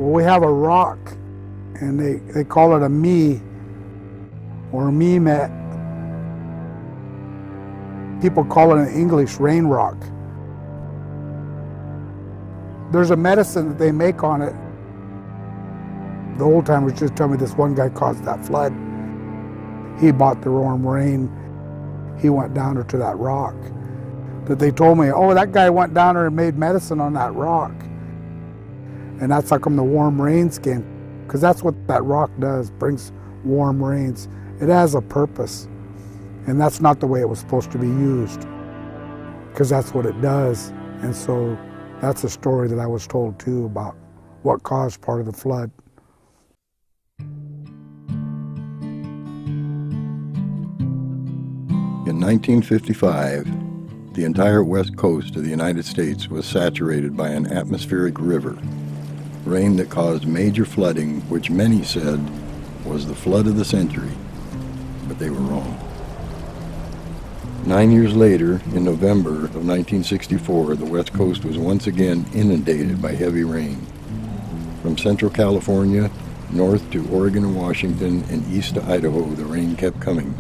Well, we have a rock, and they call it a me, or memet. People call it in English rain rock. There's a medicine that they make on it. The old timers just tell me this one guy caused that flood. He bought the warm rain. He went down there to that rock. That they told me, oh, that guy went down there and made medicine on that rock. And that's how come the warm rains came. Because that's what that rock does, brings warm rains. It has a purpose. And that's not the way it was supposed to be used. Because that's what it does. And so that's a story that I was told too about what caused part of the flood. In 1955, the entire west coast of the United States was saturated by an atmospheric river, rain that caused major flooding, which many said was the flood of the century, but they were wrong. 9 years later, in November of 1964, the west coast was once again inundated by heavy rain. From central California, north to Oregon and Washington, and east to Idaho, the rain kept coming,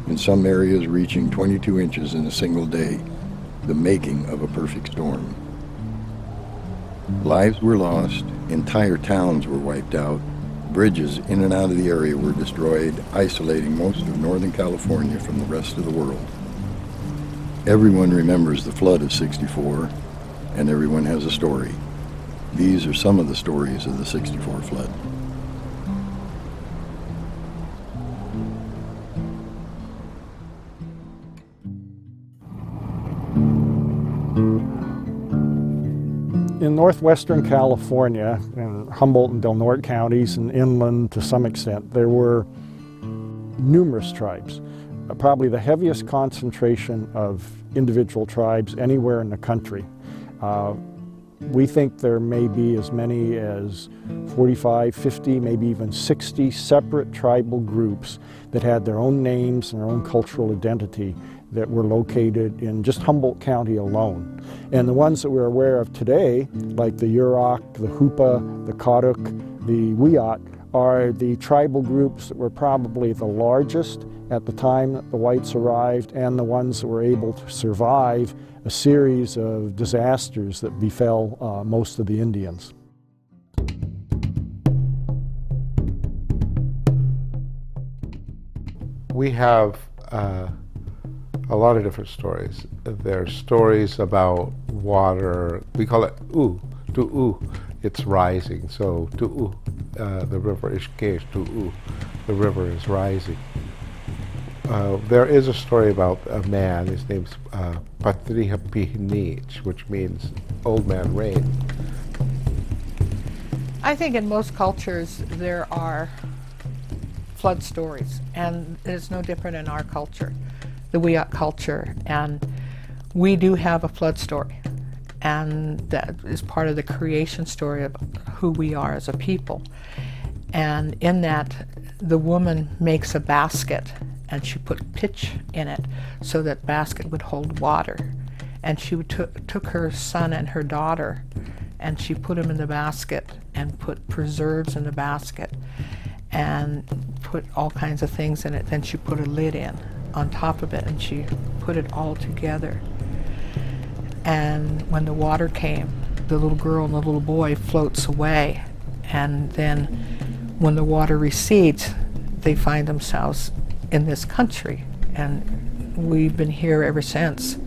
in some areas reaching 22 inches in a single day, the making of a perfect storm. Lives were lost, entire towns were wiped out, bridges in and out of the area were destroyed, isolating most of Northern California from the rest of the world. Everyone remembers the flood of '64, and everyone has a story. These are some of the stories of the '64 flood. In northwestern California, in Humboldt and Del Norte counties, and inland to some extent, there were numerous tribes. Probably the heaviest concentration of individual tribes anywhere in the country. We think there may be as many as 45, 50, maybe even 60 separate tribal groups that had their own names and their own cultural identity that were located in just Humboldt County alone. And the ones that we're aware of today, like the Yurok, the Hupa, the Karuk, the Wiyot, are the tribal groups that were probably the largest at the time that the whites arrived, and the ones that were able to survive a series of disasters that befell most of the Indians. We have a lot of different stories. There's stories about water. We call it tu'u. It's rising. So tu'u, the river Ishkesh, tu'u, the river is rising. There is a story about a man. His name's Patriha Pihnich, which means old man rain. I think in most cultures there are flood stories, and it's no different in our culture, the Wiyot culture, and we do have a flood story, and that is part of the creation story of who we are as a people. And in that, the woman makes a basket, and she put pitch in it so that basket would hold water. And she took her son and her daughter, and she put them in the basket and put preserves in the basket and put all kinds of things in it. Then she put a lid in on top of it, and she put it all together. And when the water came, the little girl and the little boy floats away. And then when the water recedes, they find themselves in this country. And we've been here ever since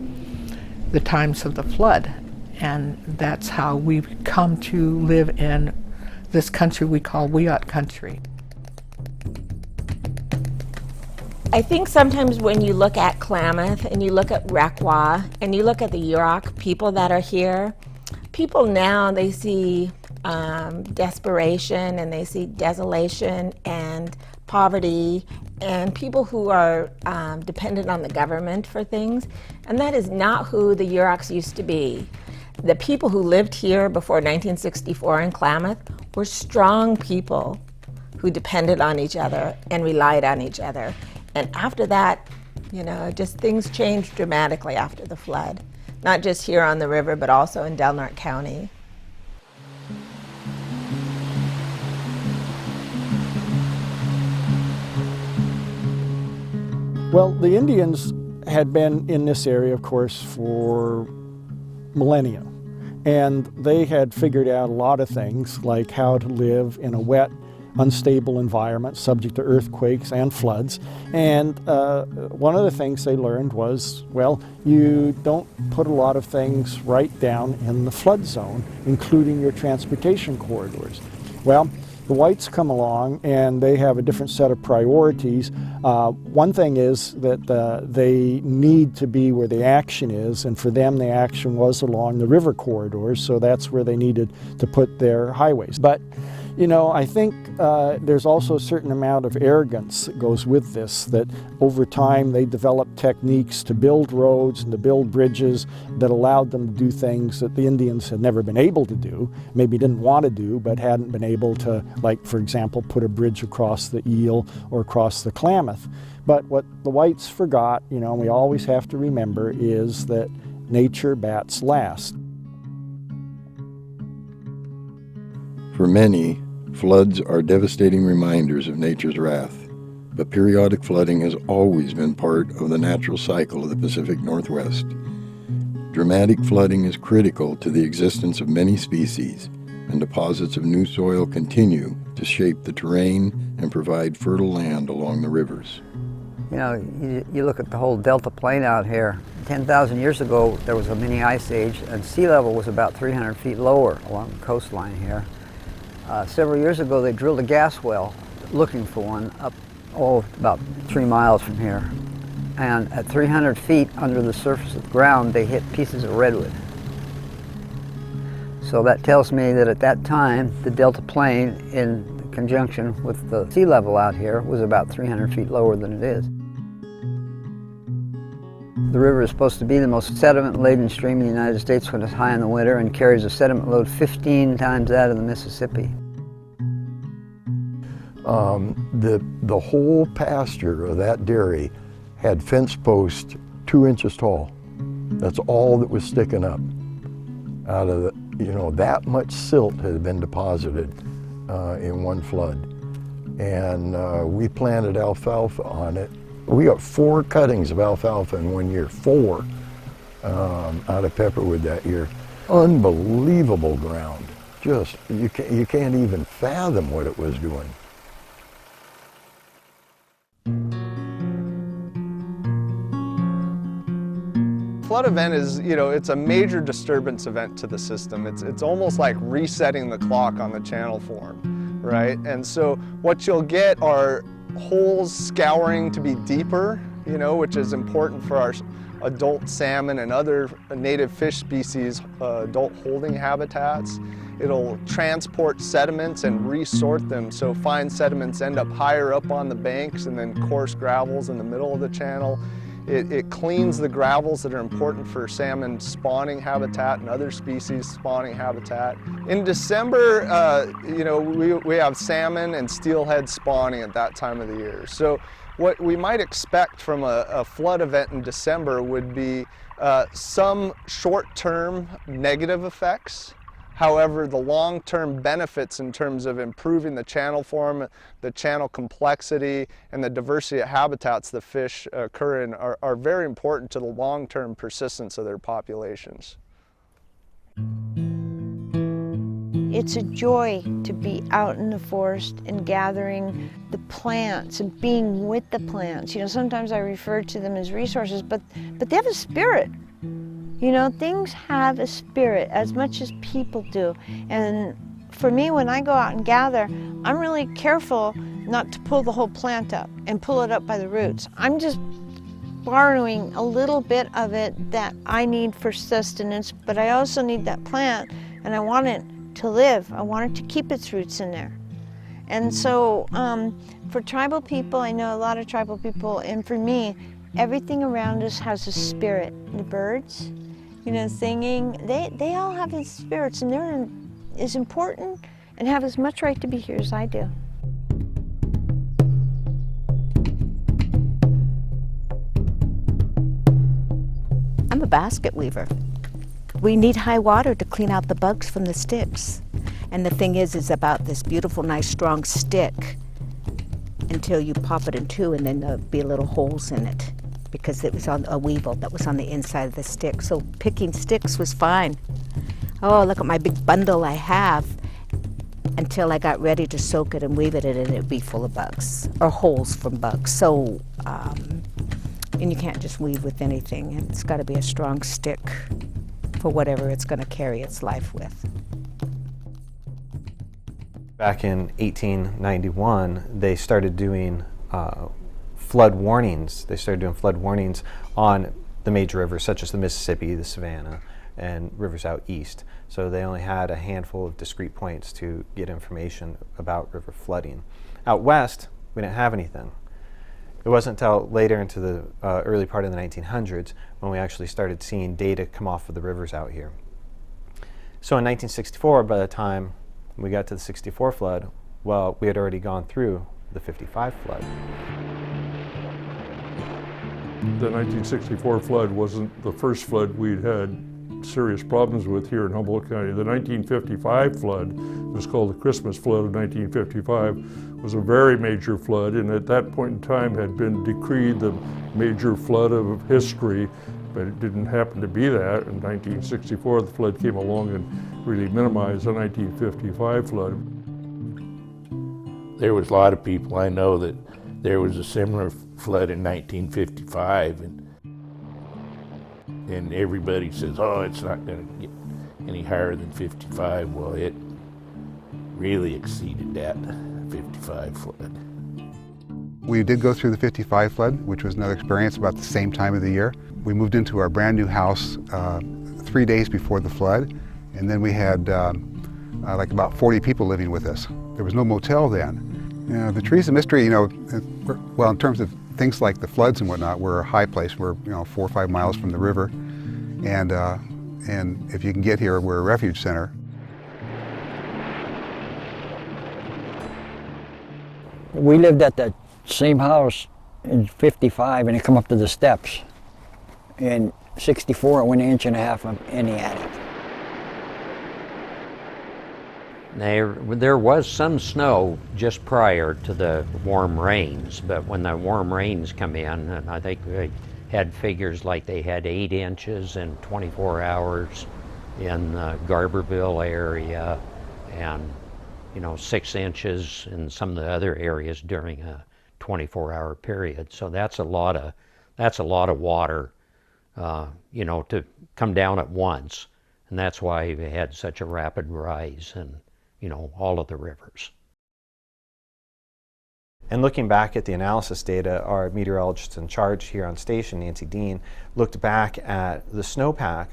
the times of the flood. And that's how we've come to live in this country we call Wiyot country. I think sometimes when you look at Klamath and you look at Requa and you look at the Yurok people that are here, people now, they see desperation and they see desolation and poverty and people who are dependent on the government for things, and that is not who the Yuroks used to be. The people who lived here before 1964 in Klamath were strong people who depended on each other and relied on each other. And after that, you know, just things changed dramatically after the flood, not just here on the river, but also in Del Norte County. Well, the Indians had been in this area, of course, for millennia. And they had figured out a lot of things, like how to live in a wet, unstable environment subject to earthquakes and floods. And one of the things they learned was, well, you don't put a lot of things right down in the flood zone, including your transportation corridors. Well, the whites come along and they have a different set of priorities. One thing is that they need to be where the action is, and for them the action was along the river corridors, so that's where they needed to put their highways. But you know, I think there's also a certain amount of arrogance that goes with this, that over time they developed techniques to build roads and to build bridges that allowed them to do things that the Indians had never been able to do, maybe didn't want to do, but hadn't been able to, like, for example, put a bridge across the Eel or across the Klamath. But what the whites forgot, you know, and we always have to remember, is that nature bats last. For many, floods are devastating reminders of nature's wrath, but periodic flooding has always been part of the natural cycle of the Pacific Northwest. Dramatic flooding is critical to the existence of many species, and deposits of new soil continue to shape the terrain and provide fertile land along the rivers. You know, you look at the whole Delta Plain out here. 10,000 years ago, there was a mini ice age, and sea level was about 300 feet lower along the coastline here. Several years ago, they drilled a gas well, looking for one, up, about 3 miles from here. And at 300 feet under the surface of the ground, they hit pieces of redwood. So that tells me that at that time, the Delta Plain, in conjunction with the sea level out here, was about 300 feet lower than it is. The river is supposed to be the most sediment-laden stream in the United States when it's high in the winter, and carries a sediment load 15 times that of the Mississippi. The whole pasture of that dairy had fence posts 2 inches tall. That's all that was sticking up. Out of the, you know, that much silt had been deposited in one flood. And we planted alfalfa on it. We got 4 cuttings of alfalfa in 1 year, 4 out of Pepperwood that year. Unbelievable ground. Just, you can't even fathom what it was doing. Flood event is, you know, it's a major disturbance event to the system. It's almost like resetting the clock on the channel form, right? And so what you'll get are holes scouring to be deeper, you know, which is important for our adult salmon and other native fish species, adult holding habitats. It'll transport sediments and resort them, so fine sediments end up higher up on the banks and then coarse gravels in the middle of the channel. It cleans the gravels that are important for salmon spawning habitat and other species spawning habitat. In December, you know, we have salmon and steelhead spawning at that time of the year. So what we might expect from a flood event in December would be some short-term negative effects. However, the long-term benefits in terms of improving the channel form, the channel complexity, and the diversity of habitats the fish occur in are very important to the long-term persistence of their populations. It's a joy to be out in the forest and gathering the plants and being with the plants. You know, sometimes I refer to them as resources, but they have a spirit. You know, things have a spirit as much as people do. And for me, when I go out and gather, I'm really careful not to pull the whole plant up and pull it up by the roots. I'm just borrowing a little bit of it that I need for sustenance, but I also need that plant, and I want it to live. I want it to keep its roots in there. And so for tribal people, I know a lot of tribal people, and for me, everything around us has a spirit. The birds, you know, singing, they all have these spirits, and they're as important and have as much right to be here as I do. I'm a basket weaver. We need high water to clean out the bugs from the sticks. And the thing is about this beautiful, nice, strong stick. until you pop it in two, and then there'll be little holes in it because it was on a weevil that was on the inside of the stick. So picking sticks was fine. Oh, look at my big bundle I have, until I got ready to soak it and weave it, and it'd be full of bugs or holes from bugs. So, and you can't just weave with anything. It's got to be a strong stick for whatever it's going to carry its life with. Back in 1891, they started doing flood warnings. They started doing flood warnings on the major rivers such as the Mississippi, the Savannah, and rivers out east. So they only had a handful of discrete points to get information about river flooding. Out west, we didn't have anything. It wasn't until later into the early part of the 1900s when we actually started seeing data come off of the rivers out here. So in 1964, by the time we got to the 64 flood, well, we had already gone through the 55 flood. The 1964 flood wasn't the first flood we'd had serious problems with here in Humboldt County. The 1955 flood, it was called the Christmas flood of 1955, was a very major flood, and at that point in time had been decreed the major flood of history, but it didn't happen to be that. In 1964, the flood came along and really minimized the 1955 flood. There was a lot of people I know that there was a similar flood in 1955, and everybody says, oh, it's not going to get any higher than 55. Well, it really exceeded that 55 flood. We did go through the 55 flood, which was another experience about the same time of the year. We moved into our brand new house 3 days before the flood, and then we had like about 40 people living with us. There was no motel then. You know, the Trees of Mystery, well, in terms of things like the floods and whatnot, we're a high place. We're 4 or 5 miles from the river, and if you can get here, we're a refuge center. We lived at the same house in 55, and it come up to the steps. In 64, it went 1.5 inches in the attic. There was some snow just prior to the warm rains, but when the warm rains come in, and I think they had figures like they had 8 inches in 24 hours in the Garberville area, and 6 inches in some of the other areas during a 24-hour period. So that's a lot of water, to come down at once, and that's why we had such a rapid rise in all of the rivers. And looking back at the analysis data, our meteorologist in charge here on station, Nancy Dean, looked back at the snowpack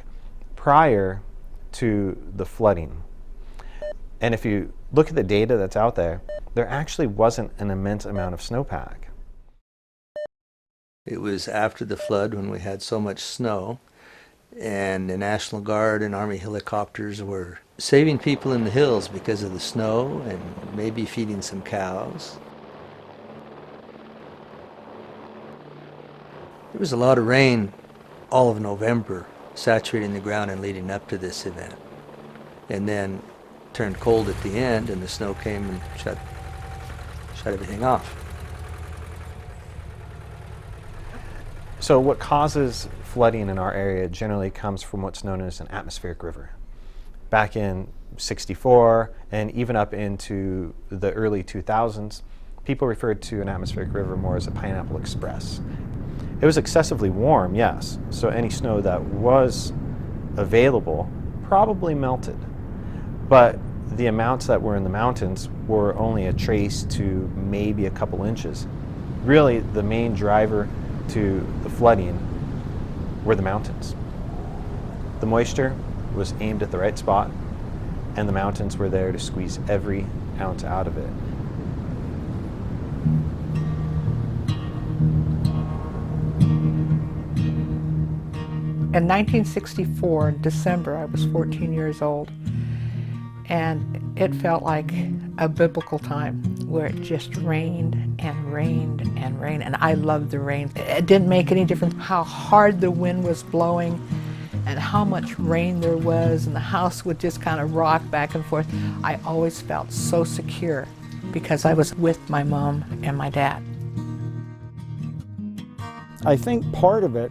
prior to the flooding. And if you look at the data that's out there, there actually wasn't an immense amount of snowpack. It was after the flood when we had so much snow, and the National Guard and Army helicopters were saving people in the hills because of the snow and maybe feeding some cows. There was a lot of rain all of November, saturating the ground and leading up to this event. And then turned cold at the end, and the snow came and shut everything off. So what causes flooding in our area generally comes from what's known as an atmospheric river. Back in '64 and even up into the early 2000s, people referred to an atmospheric river more as a Pineapple Express. It was excessively warm, yes, so any snow that was available probably melted. But the amounts that were in the mountains were only a trace to maybe a couple inches. Really, the main driver to the flooding were the mountains. The moisture was aimed at the right spot, and the mountains were there to squeeze every ounce out of it. In 1964, in December, I was 14 years old, and it felt like a biblical time where it just rained and rained and rained, and I loved the rain. It didn't make any difference how hard the wind was blowing and how much rain there was, and the house would just kind of rock back and forth. I always felt so secure because I was with my mom and my dad. I think part of it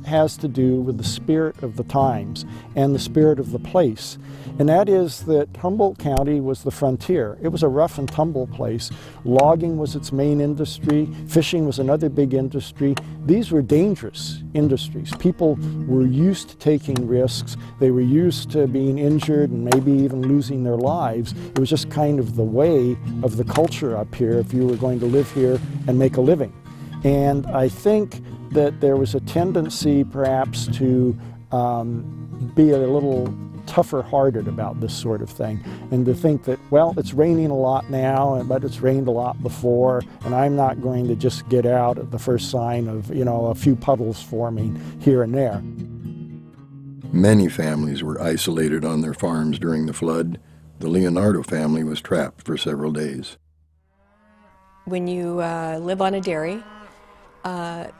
has to do with the spirit of the times and the spirit of the place. And that is that Humboldt County was the frontier. It was a rough and tumble place. Logging was its main industry. Fishing was another big industry. These were dangerous industries. People were used to taking risks. They were used to being injured and maybe even losing their lives. It was just kind of the way of the culture up here if you were going to live here and make a living. And I think that there was a tendency perhaps to be a little tougher hearted about this sort of thing, and to think that, well, it's raining a lot now, but it's rained a lot before, and I'm not going to just get out at the first sign of, you know, a few puddles forming here and there. Many families were isolated on their farms during the flood. The Leonardo family was trapped for several days. When you live on a dairy,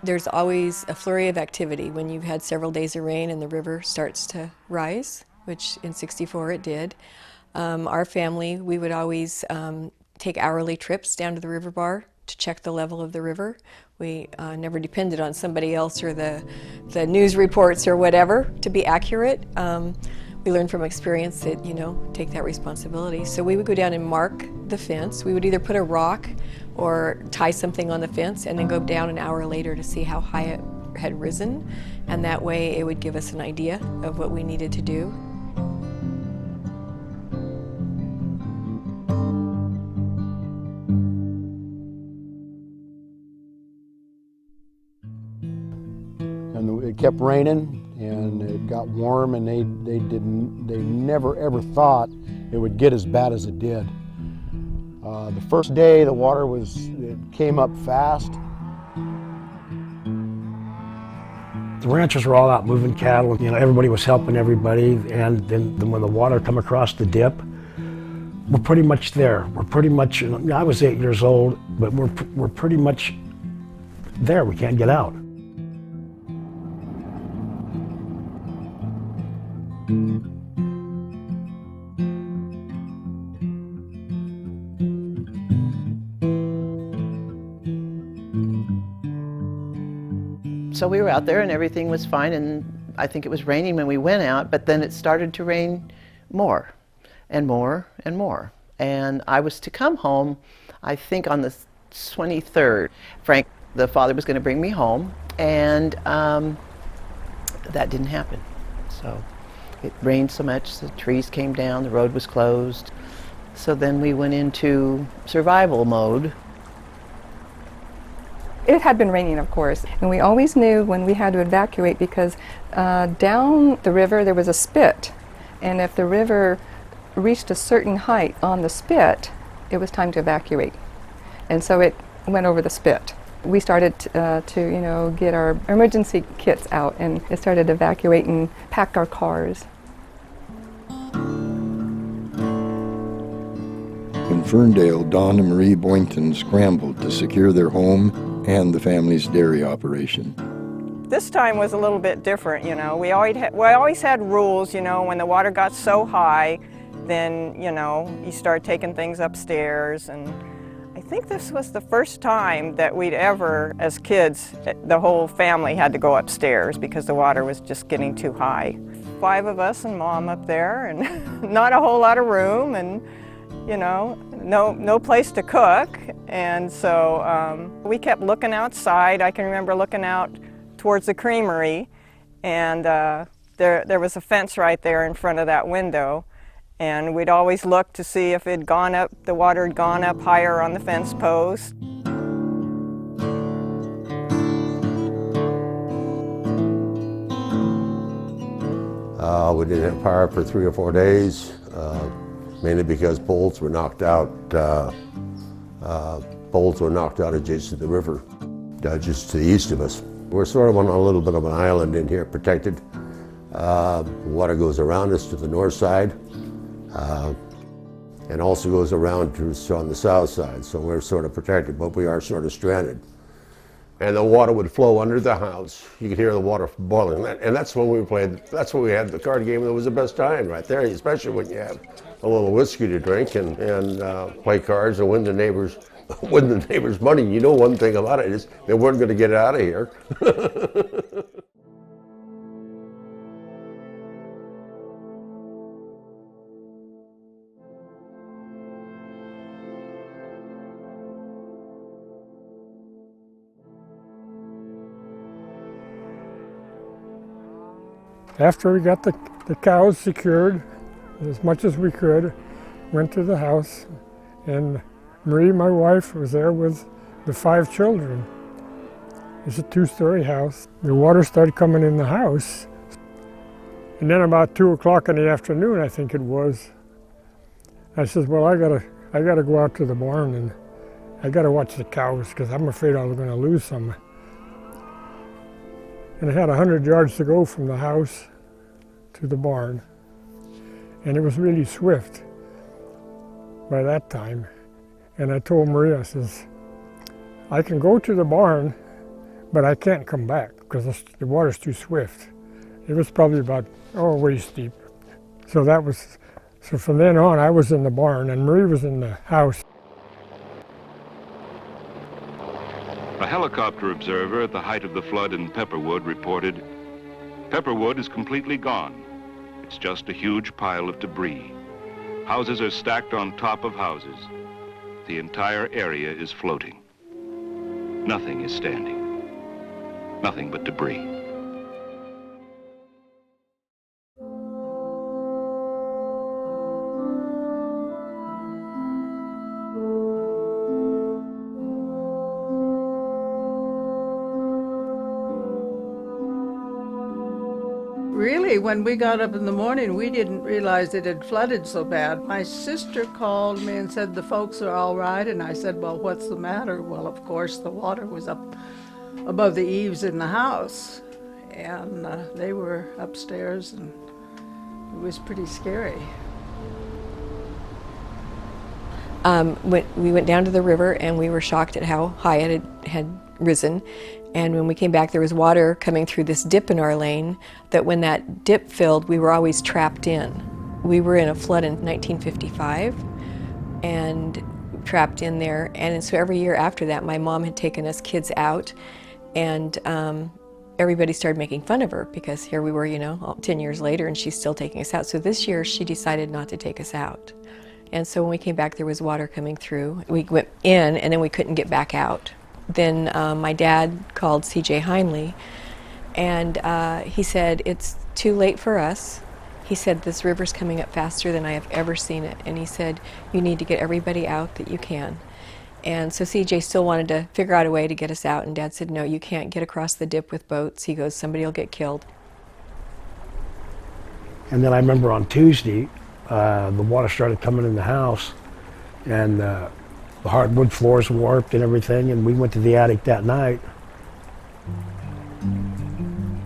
there's always a flurry of activity when you've had several days of rain and the river starts to rise, which in '64 it did. Our family, we would always take hourly trips down to the river bar to check the level of the river. We never depended on somebody else or the news reports or whatever to be accurate. We learned from experience that, you know, take that responsibility. So we would go down and mark the fence. We would either put a rock or tie something on the fence and then go down an hour later to see how high it had risen. And that way it would give us an idea of what we needed to do. And it kept raining and it got warm, and they never ever thought it would get as bad as it did. The first day the water it came up fast. The ranchers were all out moving cattle. You know, everybody was helping everybody, and then when the water come across the dip, we're pretty much there. We're pretty much, you know, I was 8 years old, but we're pretty much there. We can't get out. So we were out there and everything was fine, and I think it was raining when we went out, but then it started to rain more and more and more. And I was to come home, I think on the 23rd. Frank, the father, was going to bring me home, and that didn't happen. So it rained so much, the trees came down, the road was closed. So then we went into survival mode. It had been raining, of course, and we always knew when we had to evacuate because down the river there was a spit, and if the river reached a certain height on the spit, it was time to evacuate. And so it went over the spit. We started to, you know, get our emergency kits out, and it started to evacuate and pack our cars. In Ferndale, Don and Marie Boynton scrambled to secure their home and the family's dairy operation. This time was a little bit different, you know. We always had rules, you know. When the water got so high, then, you know, you start taking things upstairs. And I think this was the first time that we'd ever, as kids, the whole family had to go upstairs because the water was just getting too high. 5 of us and Mom up there, and not a whole lot of room, and, you know, no place to cook. And so we kept looking outside. I can remember looking out towards the creamery, and there was a fence right there in front of that window. And we'd always look to see if it'd gone up, the water had gone up higher on the fence post. We didn't have power for 3 or 4 days, mainly because poles were knocked out. Poles were knocked out adjacent to the river, just to the east of us. We're sort of on a little bit of an island in here, protected. Water goes around us to the north side, and also goes around to us on the south side, so we're sort of protected, but we are sort of stranded. and the water would flow under the house. You could hear the water boiling, and that's when we played. That's when we had the card game. That was the best time right there, especially when you have a little whiskey to drink and play cards and win the neighbors money. You know, one thing about it is they weren't going to get out of here. After we got the cows secured, as much as we could, went to the house, and Marie, my wife, was there with the 5 children. It's a 2-story house. The water started coming in the house, and then about 2 o'clock in the afternoon, I think it was, I said, well, I gotta go out to the barn and I gotta watch the cows because I'm afraid I was gonna lose some. And I had 100 yards to go from the house to the barn. And it was really swift by that time. And I told Maria, I says, I can go to the barn, but I can't come back because the water's too swift. It was probably about, waist deep. So from then on, I was in the barn and Marie was in the house. A helicopter observer at the height of the flood in Pepperwood reported, Pepperwood is completely gone. It's just a huge pile of debris. Houses are stacked on top of houses. The entire area is floating. Nothing is standing. Nothing but debris. Really, when we got up in the morning, we didn't realize it had flooded so bad. My sister called me and said the folks are all right, and I said, well, what's the matter? Well, of course, the water was up above the eaves in the house, and they were upstairs, and it was pretty scary. We went down to the river, and we were shocked at how high it had risen. And when we came back, there was water coming through this dip in our lane that when that dip filled, we were always trapped in. We were in a flood in 1955 and trapped in there. And so every year after that, my mom had taken us kids out, and everybody started making fun of her because here we were, 10 years later, and she's still taking us out. So this year, she decided not to take us out. And so when we came back, there was water coming through. We went in, and then we couldn't get back out. Then my dad called C.J. Heinley, and he said, it's too late for us. He said, this river's coming up faster than I have ever seen it. And he said, you need to get everybody out that you can. And so C.J. still wanted to figure out a way to get us out, and Dad said, no, you can't get across the dip with boats. He goes, somebody will get killed. And then I remember on Tuesday, the water started coming in the house, and the hardwood floors warped and everything, and we went to the attic that night.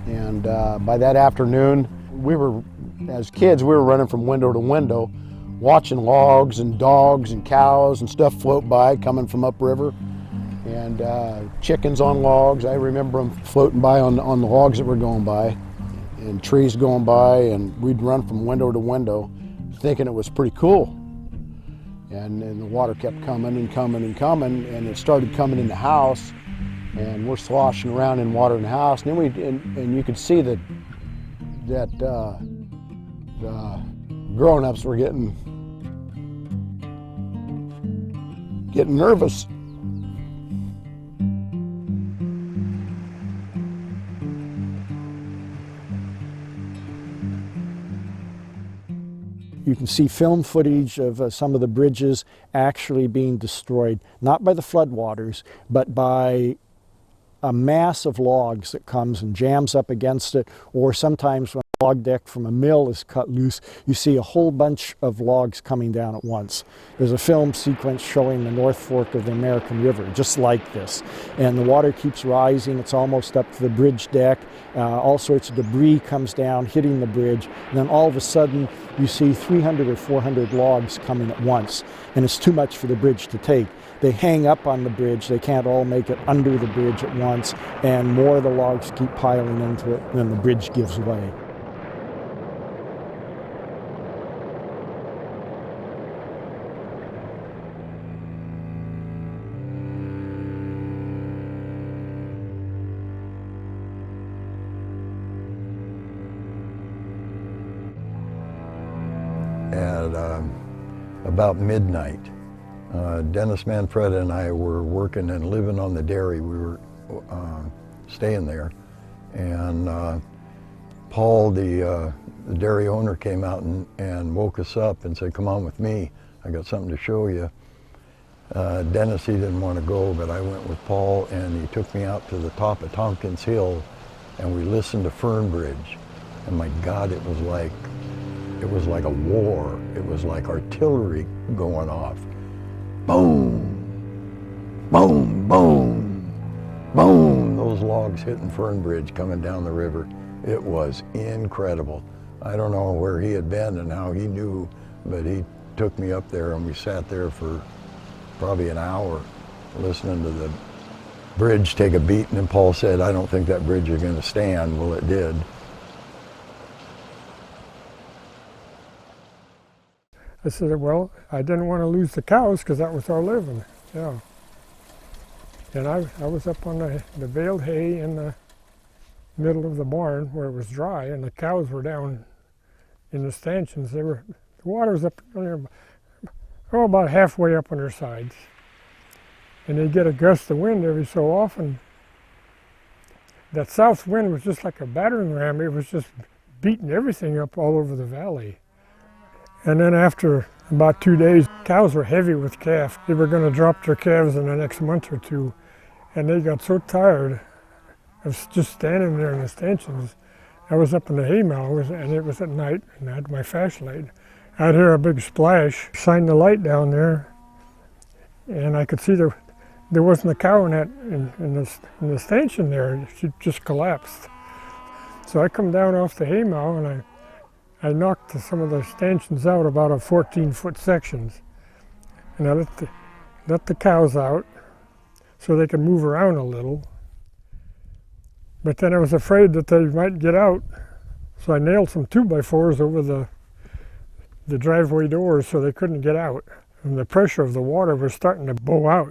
And by that afternoon, as kids, we were running from window to window, watching logs and dogs and cows and stuff float by coming from upriver, and chickens on logs. I remember them floating by on the logs that were going by, and trees going by, and we'd run from window to window thinking it was pretty cool. And the water kept coming and coming and coming, and it started coming in the house, and we're sloshing around in water in the house. And then and you could see that the grown-ups were getting nervous. You can see film footage of some of the bridges actually being destroyed, not by the floodwaters, but by a mass of logs that comes and jams up against it, or sometimes when log deck from a mill is cut loose, you see a whole bunch of logs coming down at once. There's a film sequence showing the North Fork of the American River, just like this. And the water keeps rising, it's almost up to the bridge deck. All sorts of debris comes down, hitting the bridge. And then all of a sudden, you see 300 or 400 logs coming at once. And it's too much for the bridge to take. They hang up on the bridge, they can't all make it under the bridge at once, and more of the logs keep piling into it, and then the bridge gives way. At about midnight, Dennis Manfreda and I were working and living on the dairy. We were staying there, and Paul, the dairy owner, came out and woke us up and said, "Come on with me, I got something to show you." Dennis, he didn't want to go, but I went with Paul, and he took me out to the top of Tompkins Hill, and we listened to Fern Bridge, and my God, it was like a war. It was like artillery going off. Boom, boom, boom, boom. Those logs hitting Fern Bridge coming down the river. It was incredible. I don't know where he had been and how he knew, but he took me up there and we sat there for probably an hour listening to the bridge take a beat, and then Paul said, "I don't think that bridge is going to stand." Well, it did. I said, well, I didn't want to lose the cows because that was our living, yeah. And I was up on the baled hay in the middle of the barn where it was dry, and the cows were down in the stanchions. The water was up there, about halfway up on their sides. And they'd get a gust of wind every so often. That south wind was just like a battering ram. It was just beating everything up all over the valley. And then after about 2 days, cows were heavy with calf. They were going to drop their calves in the next month or two. And they got so tired of just standing there in the stanchions. I was up in the hay mow, and it was at night, and I had my flashlight. I'd hear a big splash, shine the light down there, and I could see there wasn't a cow in the stanchion there. She just collapsed. So I come down off the hay mow, and I knocked some of the stanchions out, about a 14-foot sections, and I let the cows out so they could move around a little. But then I was afraid that they might get out, so I nailed some 2x4s over the driveway doors so they couldn't get out. And the pressure of the water was starting to bow out.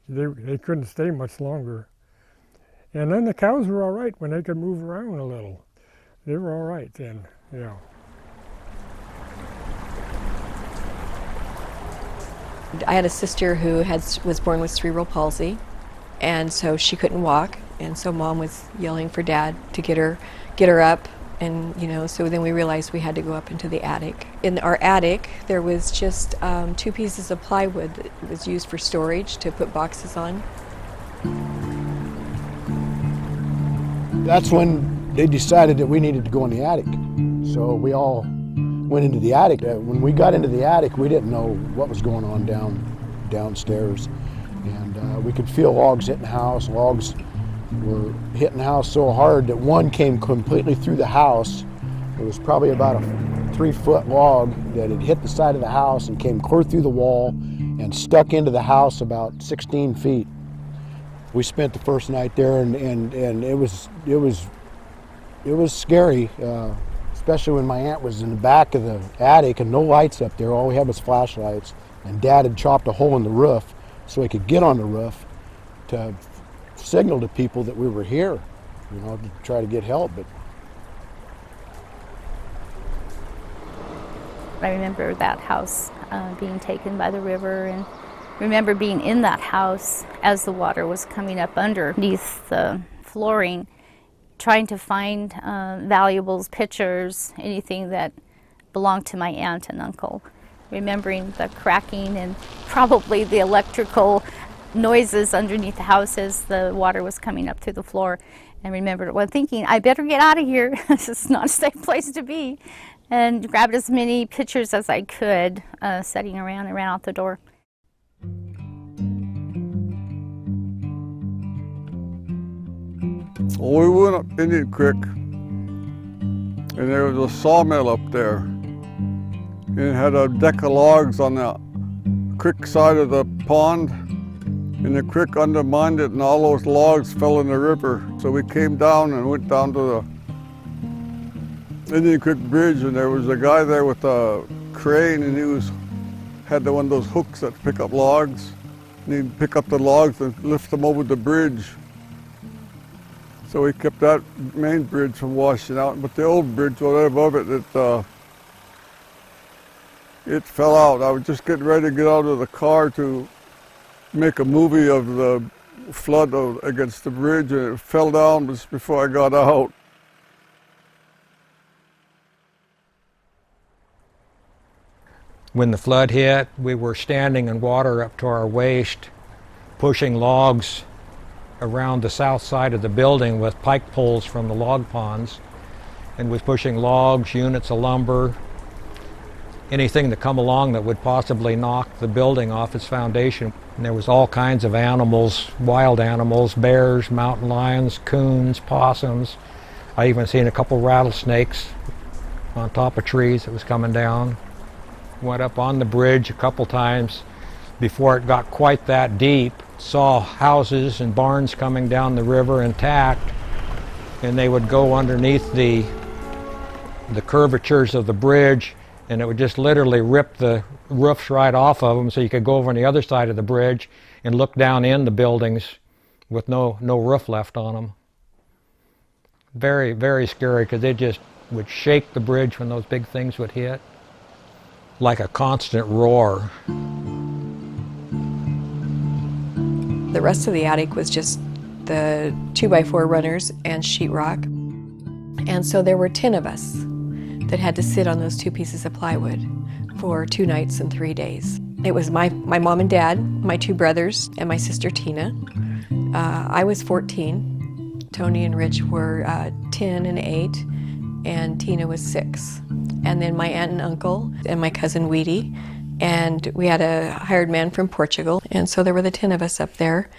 They couldn't stay much longer. And then the cows were all right when they could move around a little. They were all right then, yeah. I had a sister who was born with cerebral palsy, and so she couldn't walk, and so Mom was yelling for Dad to get her up, and so then we realized we had to go up into the attic. In our attic, there was just 2 pieces of plywood that was used for storage to put boxes on. That's when they decided that we needed to go in the attic, so we all went into the attic. When we got into the attic, we didn't know what was going on downstairs. And we could feel logs hitting the house. Logs were hitting the house so hard that one came completely through the house. It was probably about a 3-foot log that had hit the side of the house and came clear through the wall and stuck into the house about 16 feet. We spent the first night there, and it was scary. Especially when my aunt was in the back of the attic and no lights up there. All we had was flashlights. And Dad had chopped a hole in the roof so he could get on the roof to signal to people that we were here, to try to get help. But I remember that house being taken by the river, and remember being in that house as the water was coming up underneath the flooring, trying to find valuables, pictures, anything that belonged to my aunt and uncle. Remembering the cracking and probably the electrical noises underneath the house as the water was coming up through the floor. And remembered, well, thinking, I better get out of here. This is not a safe place to be. And grabbed as many pictures as I could, setting around and ran out the door. Well, we went up Indian Creek, and there was a sawmill up there. And it had a deck of logs on the creek side of the pond, and the creek undermined it, and all those logs fell in the river. So we came down and went down to the Indian Creek Bridge, and there was a guy there with a crane, and he had one of those hooks that pick up logs, and he'd pick up the logs and lift them over the bridge. So we kept that main bridge from washing out, but the old bridge, right above it, it fell out. I was just getting ready to get out of the car to make a movie of the flood against the bridge, and it fell down just before I got out. When the flood hit, we were standing in water up to our waist, pushing logs around the south side of the building with pike poles from the log ponds, and was pushing logs, units of lumber, anything that come along that would possibly knock the building off its foundation. And there was all kinds of animals, wild animals, bears, mountain lions, coons, possums. I even seen a couple rattlesnakes on top of trees that was coming down. Went up on the bridge a couple times before it got quite that deep. Saw houses and barns coming down the river intact, and they would go underneath the curvatures of the bridge, and it would just literally rip the roofs right off of them, so you could go over on the other side of the bridge and look down in the buildings with no roof left on them. Very, very scary, because they just would shake the bridge when those big things would hit, like a constant roar. The rest of the attic was just the 2x4 runners and sheetrock. And so there were 10 of us that had to sit on those 2 pieces of plywood for 2 nights and 3 days. It was my mom and dad, my 2 brothers, and my sister Tina. I was 14. Tony and Rich were 10 and 8, and Tina was 6. And then my aunt and uncle and my cousin Weedy. And we had a hired man from Portugal, and so there were the 10 of us up there.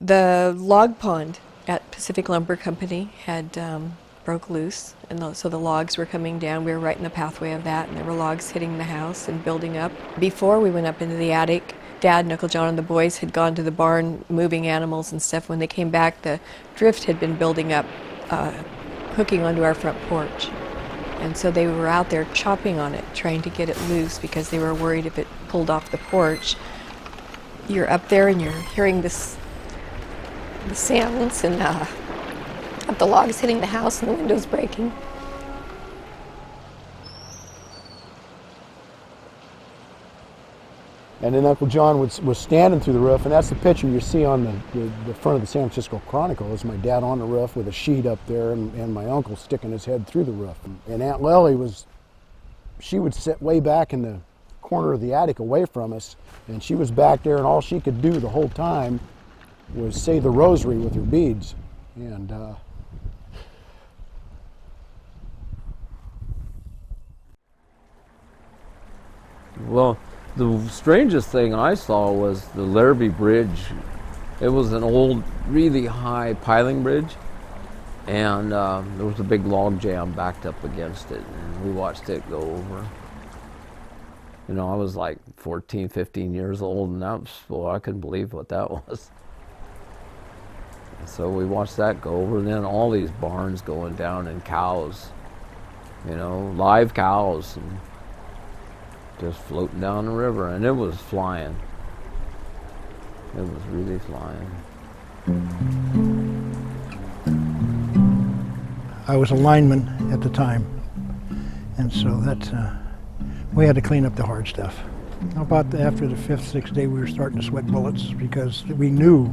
The log pond at Pacific Lumber Company had broke loose, and so the logs were coming down. We were right in the pathway of that, and there were logs hitting the house and building up. Before we went up into the attic, Dad and Uncle John and the boys had gone to the barn moving animals and stuff. When they came back, the drift had been building up, hooking onto our front porch. And so they were out there chopping on it, trying to get it loose, because they were worried if it pulled off the porch. You're up there and you're hearing the sounds and of the logs hitting the house and the windows breaking. And then Uncle John was standing through the roof, and that's the picture you see on the front of the San Francisco Chronicle. Is my dad on the roof with a sheet up there, and my uncle sticking his head through the roof. And Aunt Lily she would sit way back in the corner of the attic away from us, and she was back there, and all she could do the whole time was say the rosary with her beads. And well, the strangest thing I saw was the Larrabee Bridge. It was an old, really high piling bridge, and there was a big log jam backed up against it, and we watched it go over. You know, I was like 14, 15 years old, and I couldn't believe what that was. So we watched that go over, and then all these barns going down, and cows, you know, live cows, and just floating down the river, and it was flying. It was really flying. I was a lineman at the time, and so we had to clean up the hard stuff. About after the 5th, 6th day, we were starting to sweat bullets, because we knew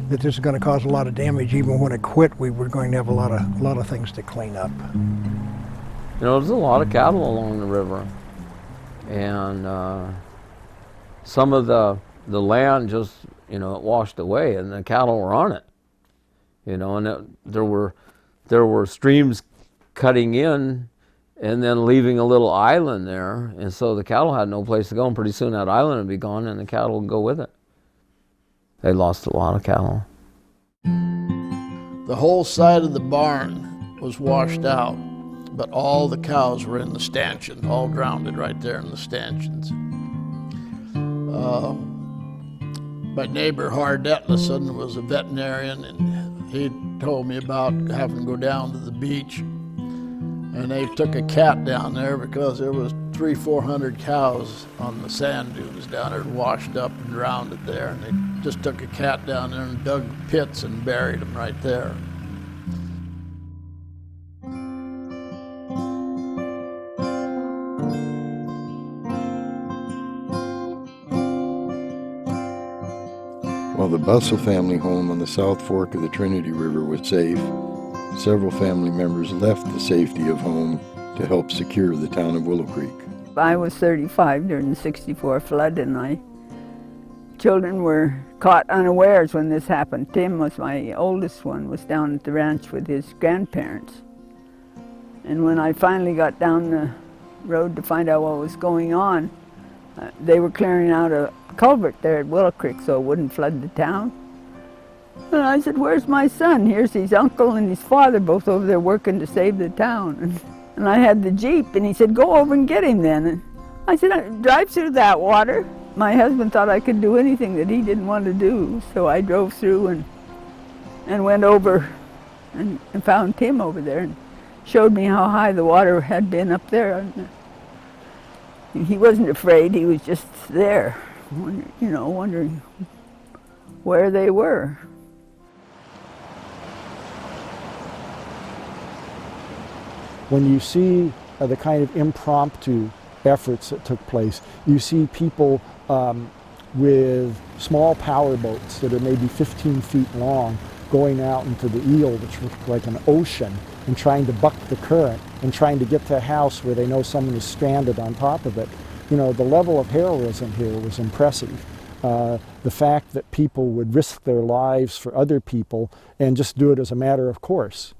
that this was going to cause a lot of damage. Even when it quit, we were going to have a lot of things to clean up. You know, there's a lot of cattle along the river. And some of the the land just, you know, it washed away, and the cattle were on it. You know, and there were streams cutting in and then leaving a little island there, and so the cattle had no place to go, and pretty soon that island would be gone and the cattle would go with it. They lost a lot of cattle. The whole side of the barn was washed out, but all the cows were in the stanchions, all drowned right there in the stanchions. My neighbor Hard Etleson was a veterinarian, and he told me about having to go down to the beach, and they took a cat down there because there was 300-400 cows on the sand dunes down there, washed up and drowned it there, and they just took a cat down there and dug pits and buried them right there. While the Bussell family home on the South Fork of the Trinity River was safe, several family members left the safety of home to help secure the town of Willow Creek. I was 35 during the '64 flood, and my children were caught unawares when this happened. Tim was my oldest one, was down at the ranch with his grandparents. And when I finally got down the road to find out what was going on, they were clearing out a culvert there at Willow Creek so it wouldn't flood the town. And I said, "Where's my son?" Here's his uncle and his father both over there working to save the town. And I had the Jeep, and he said, "Go over and get him then." And I said, "Drive through that water." My husband thought I could do anything that he didn't want to do, so I drove through and went over and found Tim over there and showed me how high the water had been up there. And he wasn't afraid, he was just there, wondering where they were. When you see the kind of impromptu efforts that took place, you see people with small power boats that are maybe 15 feet long going out into the Eel, which looks like an ocean, and trying to buck the current and trying to get to a house where they know someone is stranded on top of it. You know, the level of heroism here was impressive. The fact that people would risk their lives for other people and just do it as a matter of course.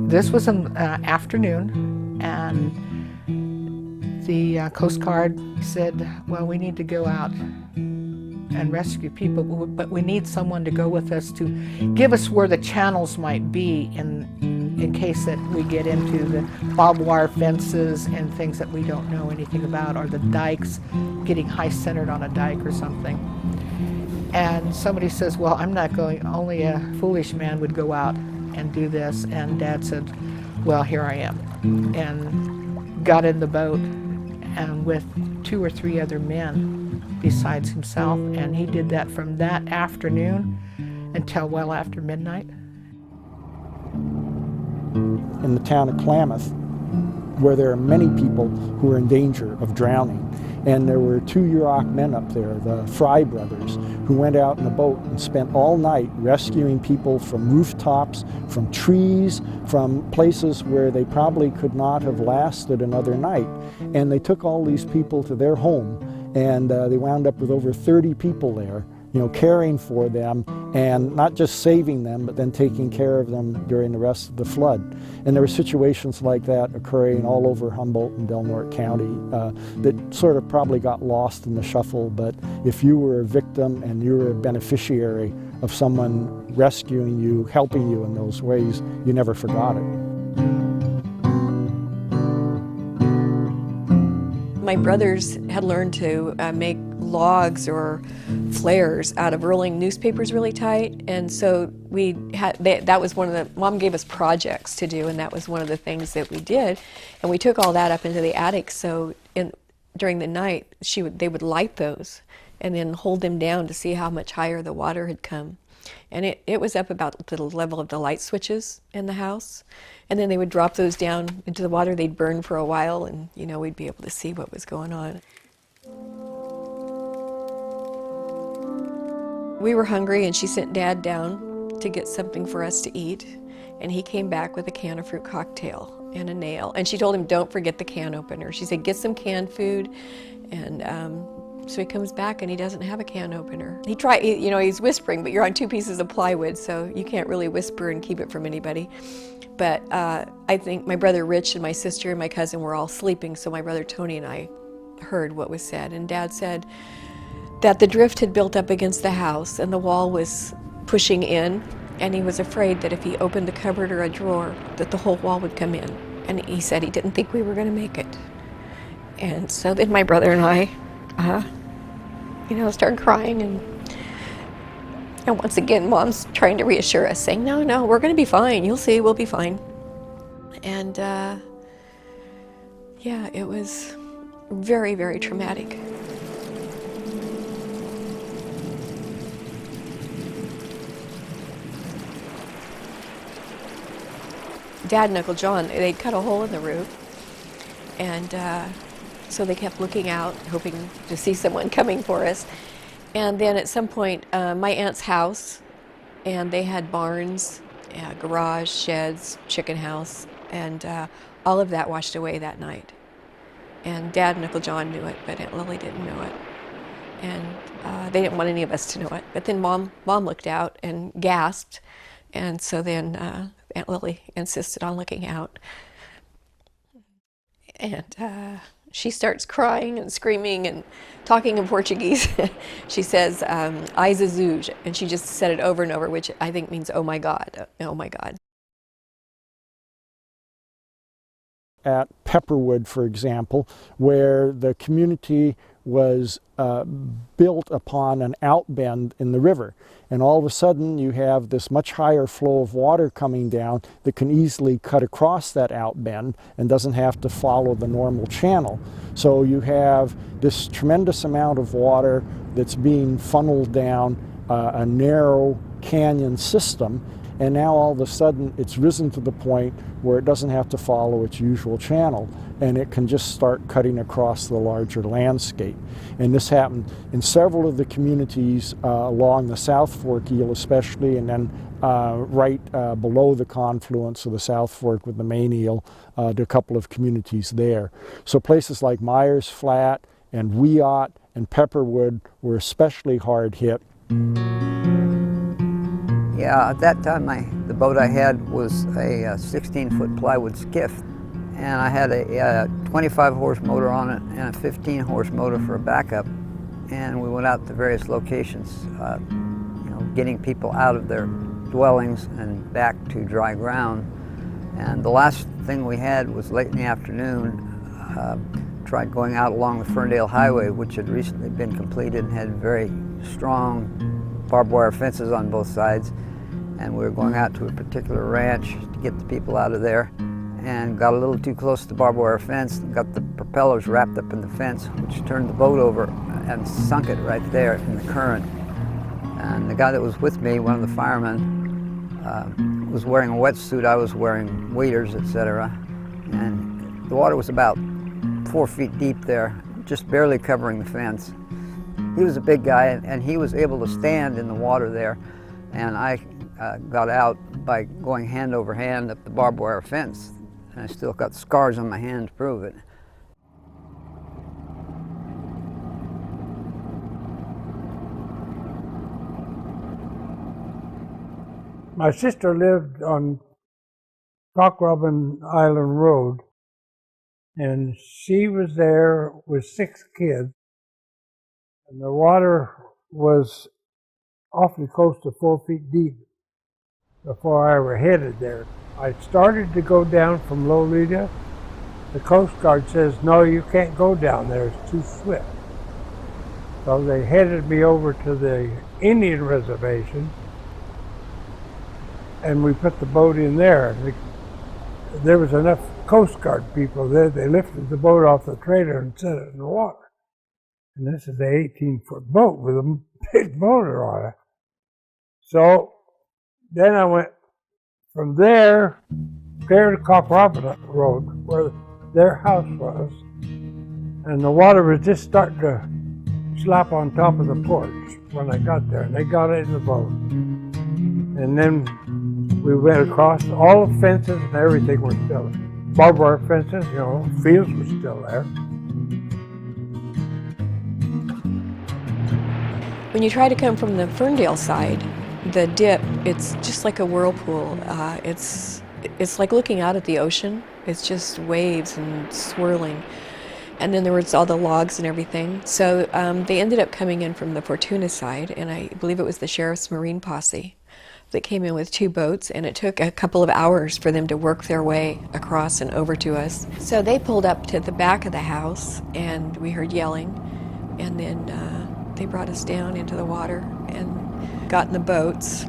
This was an afternoon, and the Coast Guard said, "Well, we need to go out and rescue people, but we need someone to go with us to give us where the channels might be in case that we get into the barbed wire fences and things that we don't know anything about, or the dikes, getting high-centered on a dike or something." And somebody says, "Well, I'm not going, only a foolish man would go out and do this." And Dad said, "Well, here I am," and got in the boat, and with 2 or 3 other men besides himself, and he did that from that afternoon until well after midnight. In the town of Klamath, where there are many people who are in danger of drowning, and there were 2 Yurok men up there, the Fry brothers, who went out in a boat and spent all night rescuing people from rooftops, from trees, from places where they probably could not have lasted another night. And they took all these people to their home, and they wound up with over 30 people there, caring for them, and not just saving them, but then taking care of them during the rest of the flood. And there were situations like that occurring all over Humboldt and Del Norte County that sort of probably got lost in the shuffle, but if you were a victim and you were a beneficiary of someone rescuing you, helping you in those ways, you never forgot it. My brothers had learned to make logs or flares out of rolling newspapers really tight, and so that was one of the, Mom gave us projects to do, and that was one of the things that we did, and we took all that up into the attic, so during the night they would light those and then hold them down to see how much higher the water had come. And it was up about the level of the light switches in the house. And then they would drop those down into the water. They'd burn for a while, and we'd be able to see what was going on. We were hungry, and she sent Dad down to get something for us to eat. And he came back with a can of fruit cocktail and a nail. And she told him, "Don't forget the can opener." She said, "Get some canned food And so he comes back and he doesn't have a can opener. He's whispering, but you're on 2 pieces of plywood, so you can't really whisper and keep it from anybody. But I think my brother Rich and my sister and my cousin were all sleeping, so my brother Tony and I heard what was said. And Dad said that the drift had built up against the house and the wall was pushing in, and he was afraid that if he opened a cupboard or a drawer, that the whole wall would come in. And he said he didn't think we were going to make it. And so then my brother and I started crying, and once again, Mom's trying to reassure us, saying, no, we're going to be fine. You'll see, we'll be fine. And it was very, very traumatic. Dad and Uncle John, they'd cut a hole in the roof, and so they kept looking out, hoping to see someone coming for us. And then at some point, my aunt's house, and they had barns, garage, sheds, chicken house, and all of that washed away that night. And Dad and Uncle John knew it, but Aunt Lily didn't know it. And they didn't want any of us to know it. But then Mom looked out and gasped, and so then Aunt Lily insisted on looking out. And she starts crying and screaming and talking in Portuguese. She says, "Ai Jesus," and she just said it over and over, which I think means, "Oh my God, oh my God." At Pepperwood, for example, where the community was built upon an outbend in the river. And all of a sudden you have this much higher flow of water coming down that can easily cut across that outbend and doesn't have to follow the normal channel. So you have this tremendous amount of water that's being funneled down a narrow canyon system, and now all of a sudden it's risen to the point where it doesn't have to follow its usual channel, and it can just start cutting across the larger landscape. And this happened in several of the communities along the South Fork Eel especially, and then right below the confluence of the South Fork with the main eel to a couple of communities there. So places like Myers Flat and Wiyot and Pepperwood were especially hard hit. Yeah, at that time the boat I had was a 16-foot plywood skiff, and I had a 25-horse motor on it and a 15-horse motor for a backup, and we went out to various locations, getting people out of their dwellings and back to dry ground. And the last thing we had was late in the afternoon. Tried going out along the Ferndale Highway, which had recently been completed and had very strong barbed wire fences on both sides. And we were going out to a particular ranch to get the people out of there, and got a little too close to the barbed wire fence and got the propellers wrapped up in the fence, which turned the boat over and sunk it right there in the current. And the guy that was with me, one of the firemen, was wearing a wetsuit. I was wearing waders, etc. And the water was about 4 feet deep there, just barely covering the fence. He was a big guy, and he was able to stand in the water there, and I got out by going hand over hand up the barbed wire fence, and I still got scars on my hand to prove it. My sister lived on Cock Robin Island Road, and she was there with 6 kids, and the water was awfully close to 4 feet deep before I ever headed there. I started to go down from Lolita. The Coast Guard says, no, you can't go down there, it's too swift. So they headed me over to the Indian reservation, and we put the boat in there. There was enough Coast Guard people there, they lifted the boat off the trailer and set it in the water. And this is an 18-foot boat with a big motor on it. So then I went from there clear to Cock Robin Road, where their house was, and the water was just starting to slap on top of the porch when I got there, and they got it in the boat. And then we went across, all the fences and everything were still there. Barbed wire fences, fields were still there. When you try to come from the Ferndale side, the dip, it's just like a whirlpool. It's like looking out at the ocean. It's just waves and swirling. And then there was all the logs and everything. So they ended up coming in from the Fortuna side, and I believe it was the Sheriff's Marine Posse that came in with 2 boats, and it took a couple of hours for them to work their way across and over to us. So they pulled up to the back of the house, and we heard yelling, and then they brought us down into the water and got in the boats.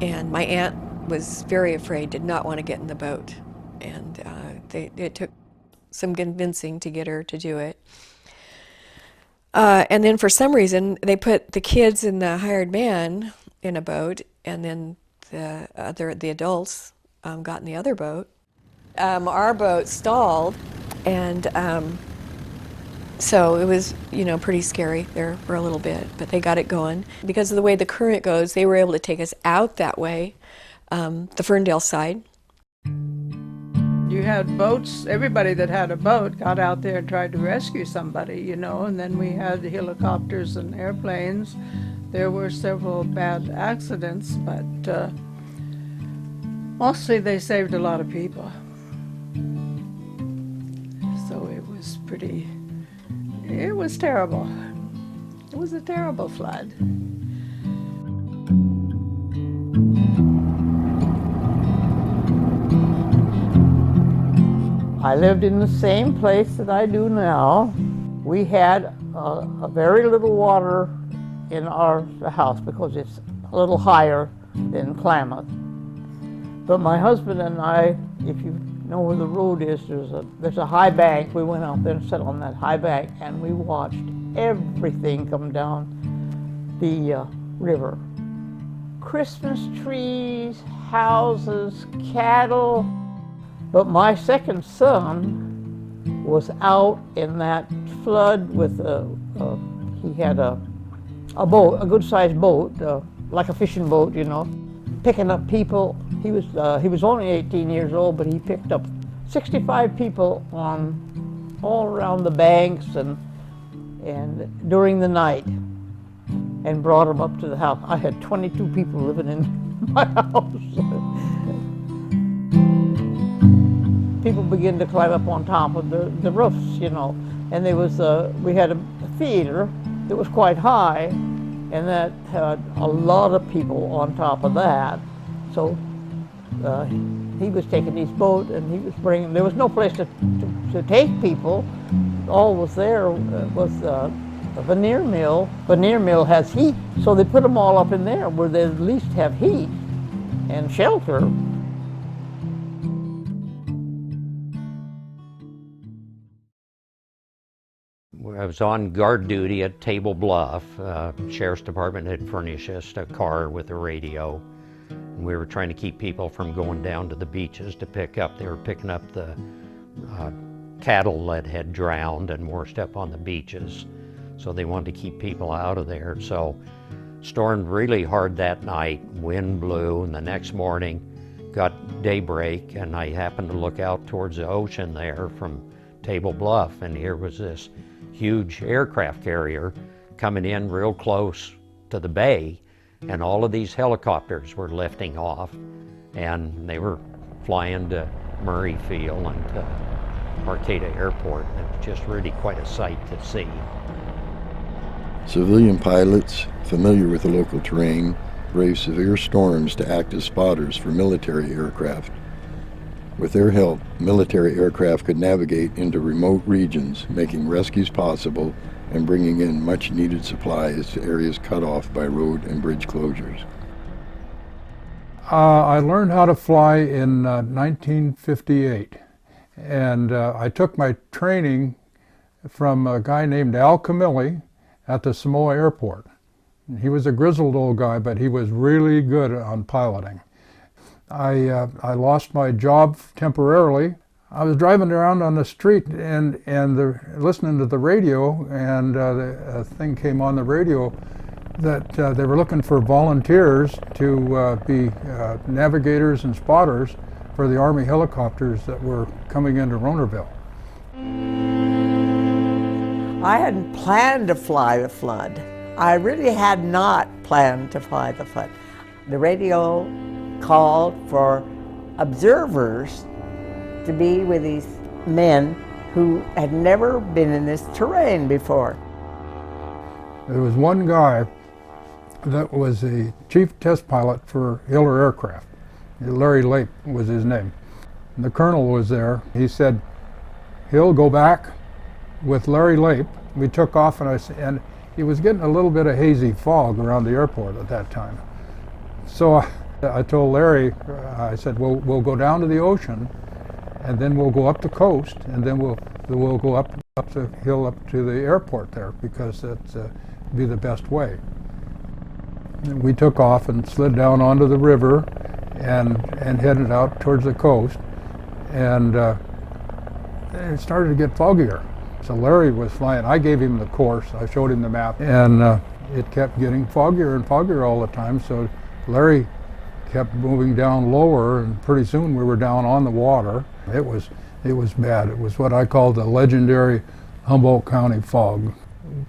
And my aunt was very afraid, did not want to get in the boat, and it took some convincing to get her to do it. And then for some reason, they put the kids and the hired man in a boat, and then the adults got in the other boat. Our boat stalled, and so it was, pretty scary there for a little bit, but they got it going. Because of the way the current goes, they were able to take us out that way, the Ferndale side. You had boats, everybody that had a boat got out there and tried to rescue somebody, and then we had helicopters and airplanes. There were several bad accidents, but mostly they saved a lot of people. So it was terrible. It was a terrible flood. I lived in the same place that I do now. We had a very little water in our house because it's a little higher than Klamath. But my husband and I, if you know where the road is, there's a high bank. We went out there and sat on that high bank, and we watched everything come down the river. Christmas trees, houses, cattle. But my second son was out in that flood with he had a boat, a good-sized boat, like a fishing boat, picking up people. He was only 18 years old, but he picked up 65 people all around the banks and during the night, and brought them up to the house. I had 22 people living in my house. People began to climb up on top of the roofs, and there was we had a theater that was quite high, and that had a lot of people on top of that. So he was taking his boat, and he was bringing. There was no place to take people. All was there was a veneer mill. Veneer mill has heat, so they put them all up in there where they at least have heat and shelter. I was on guard duty at Table Bluff. Sheriff's Department had furnished us a car with a radio. And we were trying to keep people from going down to the beaches to pick up. They were picking up the cattle that had drowned and washed up on the beaches. So they wanted to keep people out of there. So stormed really hard that night. Wind blew, and the next morning got daybreak, and I happened to look out towards the ocean there from Table Bluff, and here was this huge aircraft carrier coming in real close to the bay, and all of these helicopters were lifting off, and they were flying to Murray Field and to Arcata Airport. It was just really quite a sight to see. Civilian pilots, familiar with the local terrain, braved severe storms to act as spotters for military aircraft. With their help, military aircraft could navigate into remote regions, making rescues possible and bringing in much-needed supplies to areas cut off by road and bridge closures. I learned how to fly in 1958, and I took my training from a guy named Al Camilli at the Samoa Airport. He was a grizzled old guy, but he was really good on piloting. I lost my job temporarily. I was driving around on the street and listening to the radio, and a thing came on the radio that they were looking for volunteers to be navigators and spotters for the Army helicopters that were coming into Rohnert. I hadn't planned to fly the flood. I really had not planned to fly the Flood. The radio called for observers to be with these men who had never been in this terrain before. There was one guy that was the chief test pilot for Hiller Aircraft. Larry Lape was his name. And the colonel was there. He said, he'll go back with Larry Lape. We took off, and he was getting a little bit of hazy fog around the airport at that time. So I told Larry, I said, we'll go down to the ocean, and then we'll go up the coast, and then we'll go up the hill up to the airport there, because that's be the best way. And we took off and slid down onto the river and headed out towards the coast, and it started to get foggier. So Larry was flying. I gave him the course. I showed him the map, and it kept getting foggier and foggier all the time. So Larry kept moving down lower, and pretty soon we were down on the water. It was bad. It was what I call the legendary Humboldt County fog.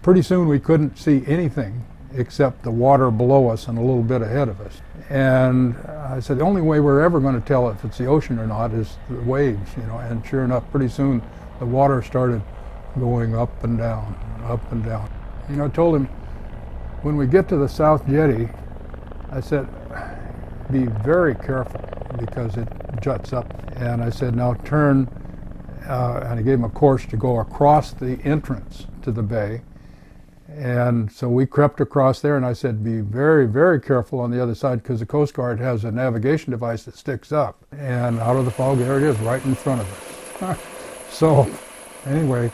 Pretty soon we couldn't see anything except the water below us and a little bit ahead of us. And I said, the only way we're ever going to tell if it's the ocean or not is the waves, you know. And sure enough, pretty soon the water started going up and down, up and down. You know, I told him, when we get to the South Jetty, I said, be very careful because it juts up. And I said, now turn, and I gave him a course to go across the entrance to the bay. And so we crept across there, and I said, be very, very careful on the other side, because the Coast Guard has a navigation device that sticks up. And out of the fog, there it is, right in front of us. So anyway,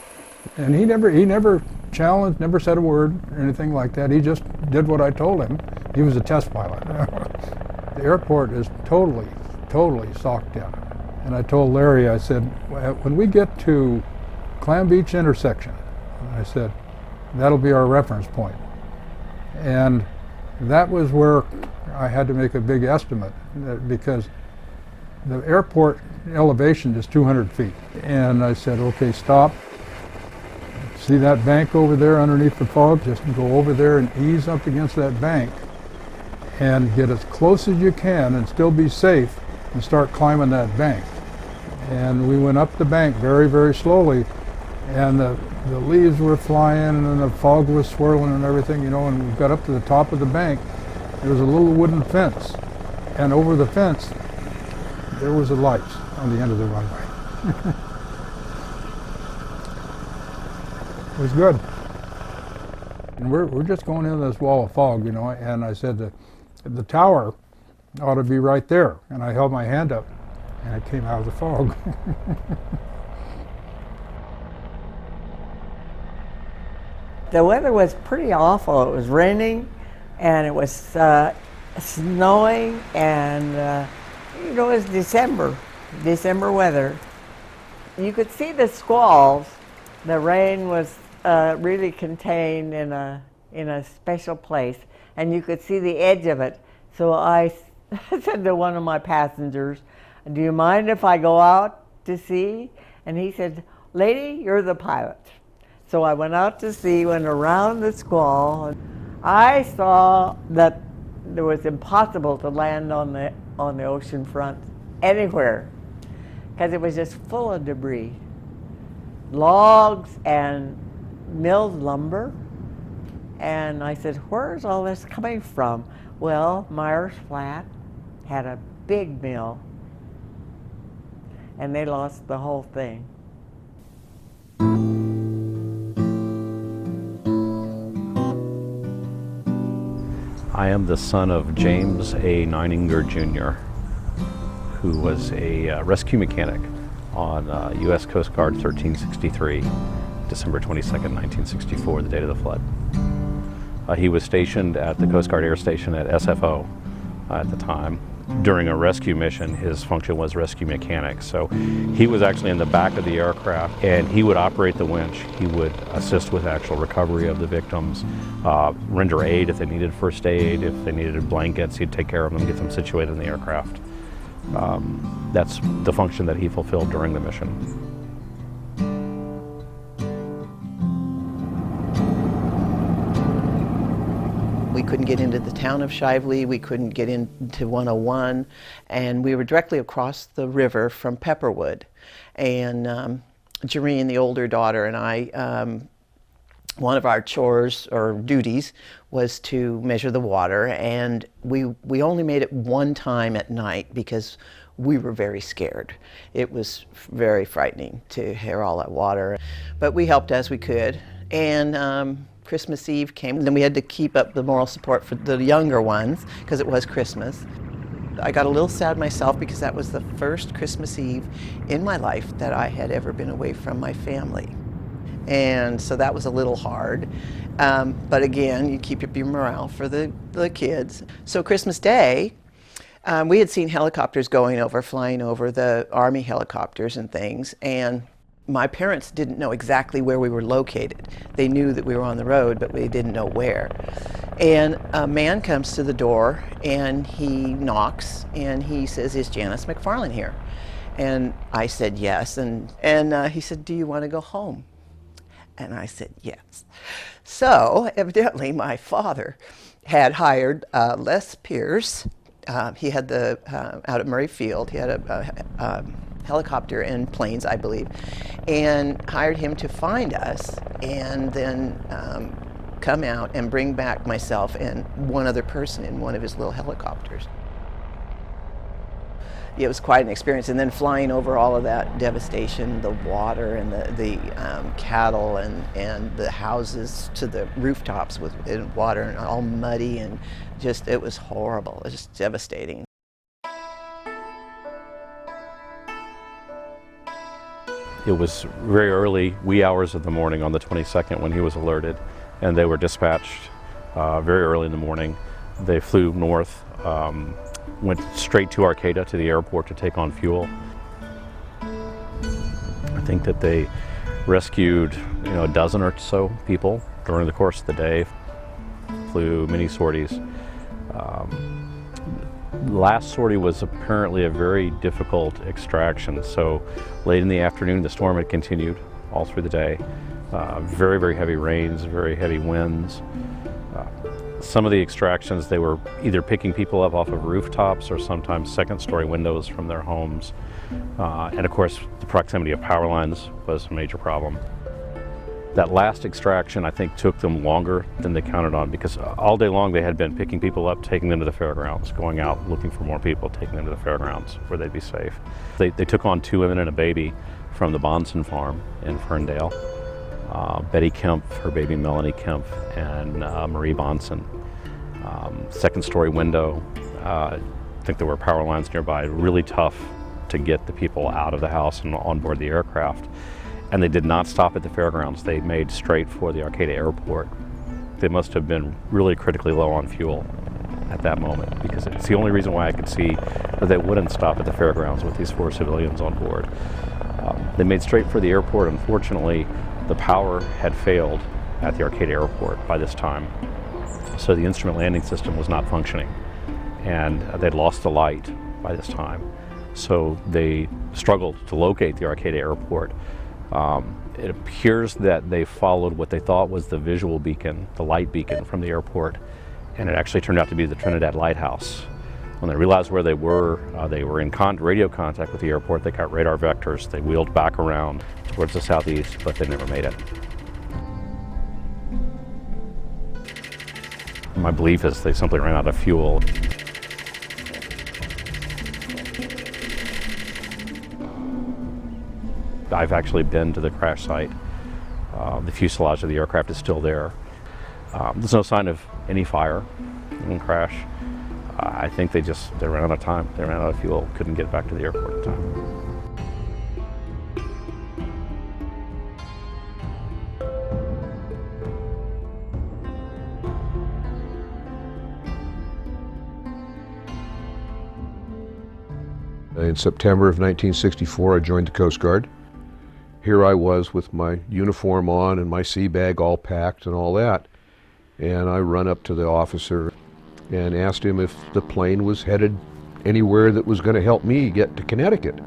and he never challenged, never said a word or anything like that. He just did what I told him. He was a test pilot. The airport is totally, totally socked in. And I told Larry, I said, when we get to Clam Beach intersection, I said, that'll be our reference point. And that was where I had to make a big estimate, because the airport elevation is 200 feet. And I said, okay, stop. See that bank over there underneath the fog? Just go over there and ease up against that bank and get as close as you can and still be safe and start climbing that bank. And we went up the bank very, very slowly, and the leaves were flying and the fog was swirling and everything, you know, and we got up to the top of the bank. There was a little wooden fence, and over the fence there was the lights on the end of the runway. It was good. And we're just going into this wall of fog, you know, and I said the tower ought to be right there. And I held my hand up, and it came out of the fog. The weather was pretty awful. It was raining, and it was snowing, and you know, it was December weather. You could see the squalls. The rain was really contained in a special place, and you could see the edge of it. So I said to one of my passengers, do you mind if I go out to sea? And he said, lady, you're the pilot. So I went out to sea, went around the squall. I saw that it was impossible to land on the ocean front anywhere, because it was just full of debris. Logs and milled lumber. And I said, where's all this coming from? Well, Myers Flat had a big mill, and they lost the whole thing. I am the son of James A. Neininger Jr., who was a rescue mechanic on U.S. Coast Guard 1363, December 22nd, 1964, the date of the flood. He was stationed at the Coast Guard Air Station at SFO at the time. During a rescue mission, his function was rescue mechanic. So he was actually in the back of the aircraft, and he would operate the winch. He would assist with actual recovery of the victims, render aid if they needed first aid, if they needed blankets, he'd take care of them, get them situated in the aircraft. That's the function that he fulfilled during the mission. We couldn't get into the town of Shively, we couldn't get into 101, and we were directly across the river from Pepperwood. And Jareen, the older daughter, and I, one of our chores or duties was to measure the water, and we only made it one time at night because we were very scared. It was very frightening to hear all that water, but we helped as we could. And Christmas Eve came, and then we had to keep up the moral support for the younger ones because it was Christmas. I got a little sad myself because that was the first Christmas Eve in my life that I had ever been away from my family. And so that was a little hard. But again, you keep up your morale for the kids. So Christmas Day, we had seen helicopters flying over, the Army helicopters and things, and my parents didn't know exactly where we were located. They knew that we were on the road, but they didn't know where. And a man comes to the door, and he knocks, and he says, "Is Janice McFarland here?" And I said yes, and he said, "Do you want to go home?" And I said yes. So evidently my father had hired Les Pierce. He had out at Murray Field, he had a helicopter and planes, I believe, and hired him to find us and then come out and bring back myself and one other person in one of his little helicopters. It was quite an experience, and then flying over all of that devastation, the water and the cattle and the houses to the rooftops with water and all muddy, and just, it was horrible. It was just devastating. It was very early, wee hours of the morning on the 22nd when he was alerted, and they were dispatched very early in the morning. They flew north, went straight to Arcata, to the airport, to take on fuel. I think that they rescued, a dozen or so people during the course of the day, flew many sorties. Last sortie was apparently a very difficult extraction, so late in the afternoon the storm had continued all through the day. Very, very heavy rains, very heavy winds. Some of the extractions, they were either picking people up off of rooftops or sometimes second-story windows from their homes. And of course, the proximity of power lines was a major problem. That last extraction, I think, took them longer than they counted on, because all day long they had been picking people up, taking them to the fairgrounds, going out looking for more people, taking them to the fairgrounds where they'd be safe. They took on 2 women and a baby from the Bonson farm in Ferndale. Betty Kemp, her baby Melanie Kemp, and Marie Bonson. Second-story window. I think there were power lines nearby. Really tough to get the people out of the house and on board the aircraft. And they did not stop at the fairgrounds. They made straight for the Arcata airport. They must have been really critically low on fuel at that moment, because it's the only reason why I could see that they wouldn't stop at the fairgrounds with these 4 civilians on board. They made straight for the airport. Unfortunately, the power had failed at the Arcata airport by this time, so the instrument landing system was not functioning, and they'd lost the light by this time. So they struggled to locate the Arcata airport. It appears that they followed what they thought was the visual beacon, the light beacon from the airport, and it actually turned out to be the Trinidad Lighthouse. When they realized where they were in radio contact with the airport. They got radar vectors. They wheeled back around towards the southeast, but they never made it. My belief is they simply ran out of fuel. I've actually been to the crash site. The fuselage of the aircraft is still there. There's no sign of any fire in the crash. I think they ran out of time. They ran out of fuel, couldn't get back to the airport in time. In September of 1964, I joined the Coast Guard. Here I was with my uniform on and my sea bag all packed and all that. And I run up to the officer and asked him if the plane was headed anywhere that was going to help me get to Connecticut.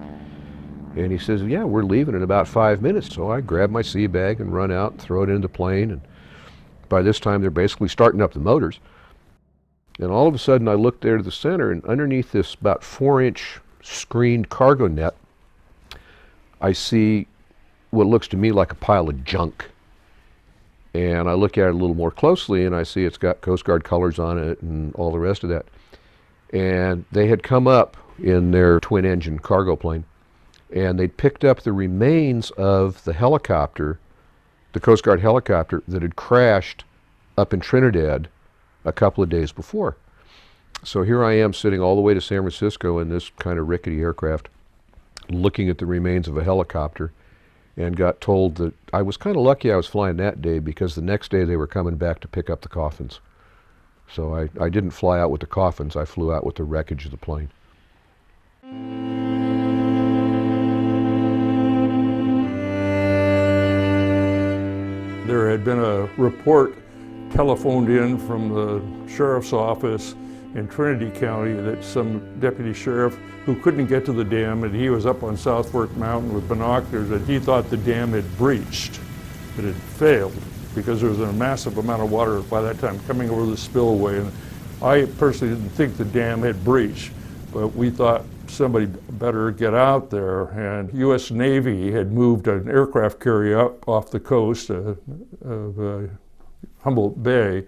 And he says, yeah, we're leaving in about 5 minutes. So I grab my sea bag and run out and throw it into the plane. And by this time, they're basically starting up the motors. And all of a sudden I looked there to the center, and underneath this about 4-inch screened cargo net, I see what looks to me like a pile of junk. And I look at it a little more closely, and I see it's got Coast Guard colors on it and all the rest of that. And they had come up in their twin-engine cargo plane, and they'd picked up the remains of the helicopter, the Coast Guard helicopter that had crashed up in Trinidad a couple of days before. So here I am sitting all the way to San Francisco in this kind of rickety aircraft, looking at the remains of a helicopter, and got told that I was kind of lucky I was flying that day, because the next day they were coming back to pick up the coffins. So I didn't fly out with the coffins, I flew out with the wreckage of the plane. There had been a report telephoned in from the sheriff's office in Trinity County that some deputy sheriff who couldn't get to the dam, and he was up on South Fork Mountain with binoculars, and he thought the dam had breached. It had failed because there was a massive amount of water by that time coming over the spillway. And I personally didn't think the dam had breached, but we thought somebody better get out there. And U.S. Navy had moved an aircraft carrier up off the coast of Humboldt Bay,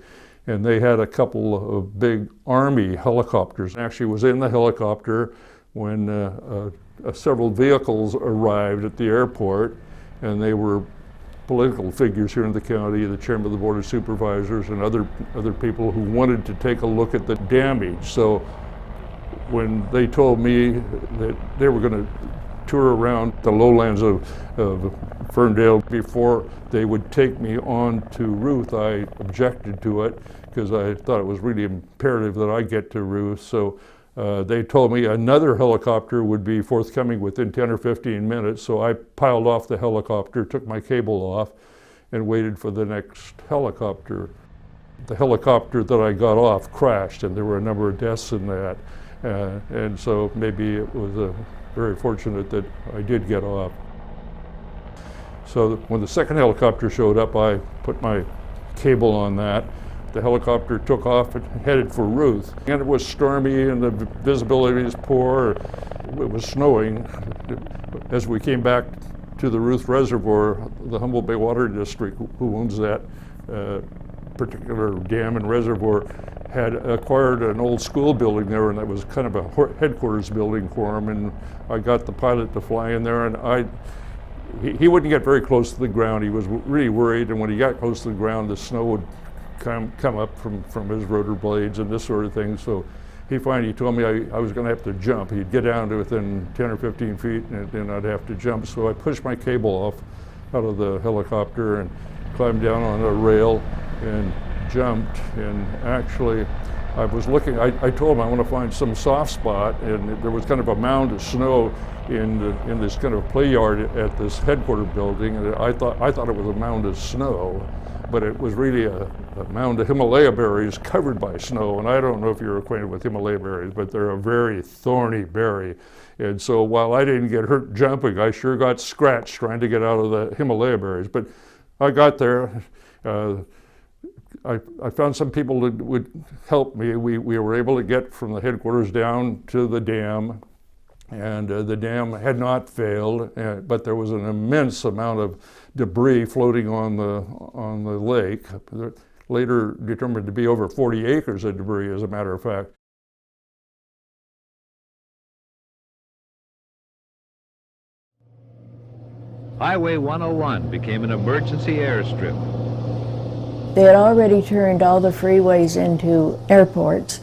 and they had a couple of big Army helicopters. Actually was in the helicopter when several vehicles arrived at the airport, and they were political figures here in the county, the chairman of the Board of Supervisors and other people who wanted to take a look at the damage. So when they told me that they were going to tour around the lowlands of Ferndale before they would take me on to Ruth, I objected to it because I thought it was really imperative that I get to Ruth. So they told me another helicopter would be forthcoming within 10 or 15 minutes. So I piled off the helicopter, took my cable off, and waited for the next helicopter. The helicopter that I got off crashed, and there were a number of deaths in that. And so maybe it was very fortunate that I did get off. So when the second helicopter showed up, I put my cable on that. The helicopter took off and headed for Ruth. And it was stormy and the visibility was poor. It was snowing. As we came back to the Ruth Reservoir, the Humboldt Bay Water District, who owns that particular dam and reservoir, had acquired an old school building there, and that was kind of a headquarters building for him. And I got the pilot to fly in there, and he wouldn't get very close to the ground. He was really worried, and when he got close to the ground, the snow would come up from his rotor blades and this sort of thing. So he finally told me I was going to have to jump. He'd get down to within 10 or 15 feet, and then I'd have to jump. So I pushed my cable off out of the helicopter and climbed down on a rail and jumped. And actually, I was looking, I told him I want to find some soft spot, and there was kind of a mound of snow in this kind of play yard at this headquarters building, and I thought it was a mound of snow, but it was really a mound of Himalaya berries covered by snow. And I don't know if you're acquainted with Himalaya berries, but they're a very thorny berry. And so while I didn't get hurt jumping, I sure got scratched trying to get out of the Himalaya berries. But I got there. I found some people that would help me. We were able to get from the headquarters down to the dam, and the dam had not failed, but there was an immense amount of debris floating on the lake. Later determined to be over 40 acres of debris, as a matter of fact. Highway 101 became an emergency airstrip. They had already turned all the freeways into airports.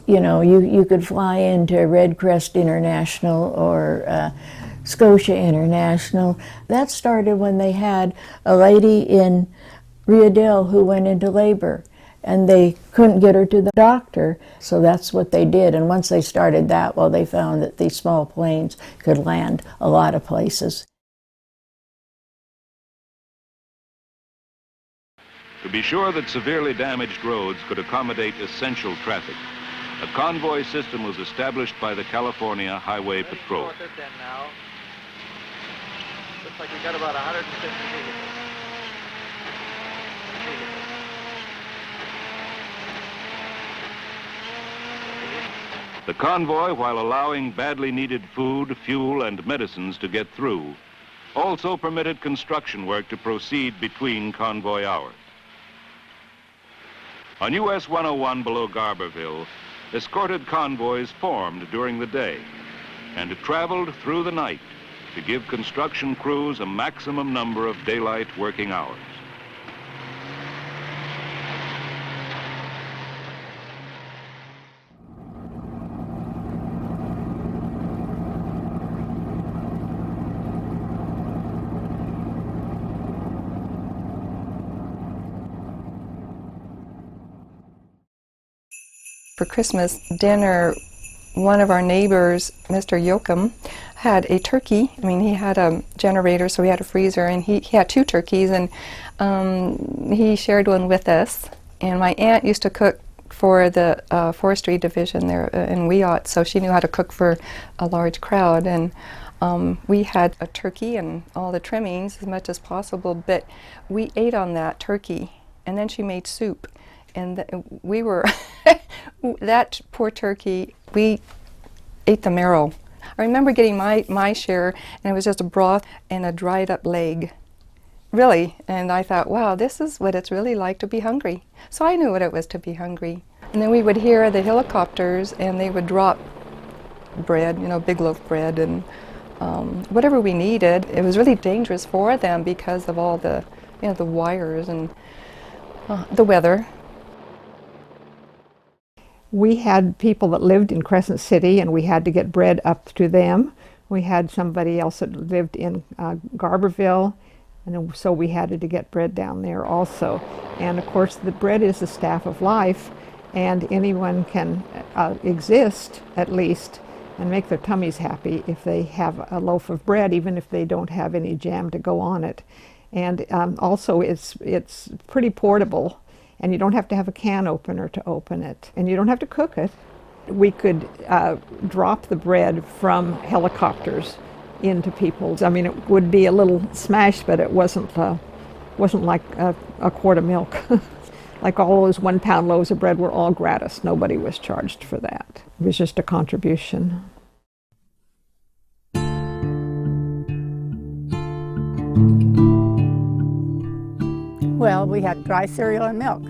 You know, you could fly into Red Crest International or Scotia International. That started when they had a lady in Riadale who went into labor, and they couldn't get her to the doctor, so that's what they did. And once they started that, well, they found that these small planes could land a lot of places. To be sure that severely damaged roads could accommodate essential traffic, a convoy system was established by the California Highway Patrol. Looks like we got about 150 vehicles. The convoy, while allowing badly needed food, fuel, and medicines to get through, also permitted construction work to proceed between convoy hours. On US 101 below Garberville, escorted convoys formed during the day and traveled through the night to give construction crews a maximum number of daylight working hours. For Christmas dinner, one of our neighbors, Mr. Yoakum, had a turkey. I mean, he had a generator, so he had a freezer, and he had 2 turkeys, and he shared one with us. And my aunt used to cook for the forestry division there in Wiyot, so she knew how to cook for a large crowd. And we had a turkey and all the trimmings as much as possible, but we ate on that turkey, and then she made soup. And we were, that poor turkey, we ate the marrow. I remember getting my share, and it was just a broth and a dried up leg. Really, and I thought, wow, this is what it's really like to be hungry. So I knew what it was to be hungry. And then we would hear the helicopters, and they would drop bread, you know, big loaf bread, and whatever we needed. It was really dangerous for them because of all the, you know, the wires and the weather. We had people that lived in Crescent City, and we had to get bread up to them. We had somebody else that lived in Garberville, and so we had to get bread down there also. And of course, the bread is the staff of life, and anyone can exist, at least, and make their tummies happy if they have a loaf of bread, even if they don't have any jam to go on it. And also, it's pretty portable. And you don't have to have a can opener to open it. And you don't have to cook it. We could drop the bread from helicopters into people's. I mean, it would be a little smashed, but it wasn't like a quart of milk. Like all those 1 pound loaves of bread were all gratis. Nobody was charged for that. It was just a contribution. Well, we had dry cereal and milk.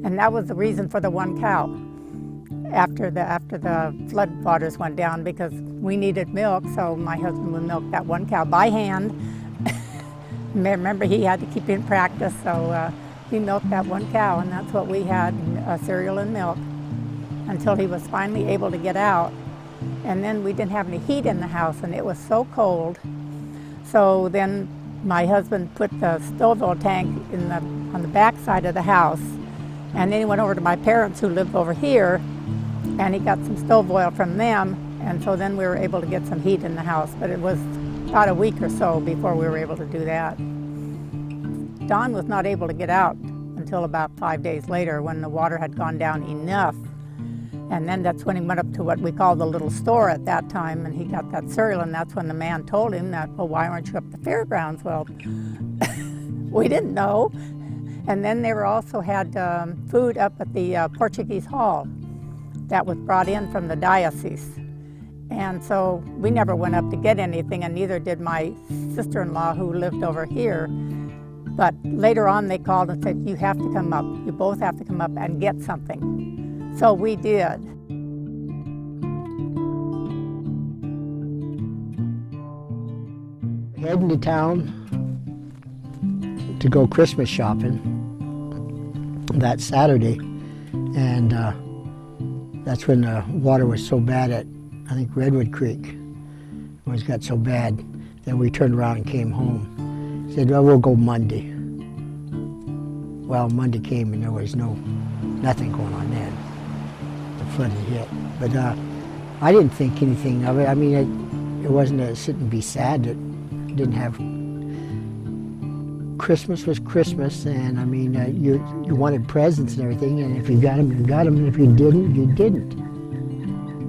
And that was the reason for the 1 cow after the flood waters went down, because we needed milk, so my husband would milk that 1 cow by hand. Remember, he had to keep in practice, so he milked that 1 cow, and that's what we had, cereal and milk, until he was finally able to get out. And then we didn't have any heat in the house, and it was so cold. So then my husband put the stove oil tank on the back side of the house, and then he went over to my parents who lived over here, and he got some stove oil from them, and so then we were able to get some heat in the house. But it was about a week or so before we were able to do that. Don was not able to get out until about 5 days later, when the water had gone down enough. And then that's when he went up to what we called the little store at that time, and he got that cereal, and that's when the man told him that, well, why aren't you up at the fairgrounds? Well, we didn't know. And then they were also had food up at the Portuguese Hall that was brought in from the diocese. And so we never went up to get anything, and neither did my sister-in-law who lived over here. But later on they called and said, you have to come up. You both have to come up and get something. So we did. Heading to town to go Christmas shopping that Saturday, and that's when the water was so bad at, I think, Redwood Creek. It was got so bad that we turned around and came home. Said, well, we'll go Monday. Well, Monday came and there was nothing going on then. The flood had hit. But I didn't think anything of it. I mean, it wasn't a sit and be sad that didn't have. Christmas was Christmas, and I mean, you wanted presents and everything, and if you got them, you got them, and if you didn't, you didn't.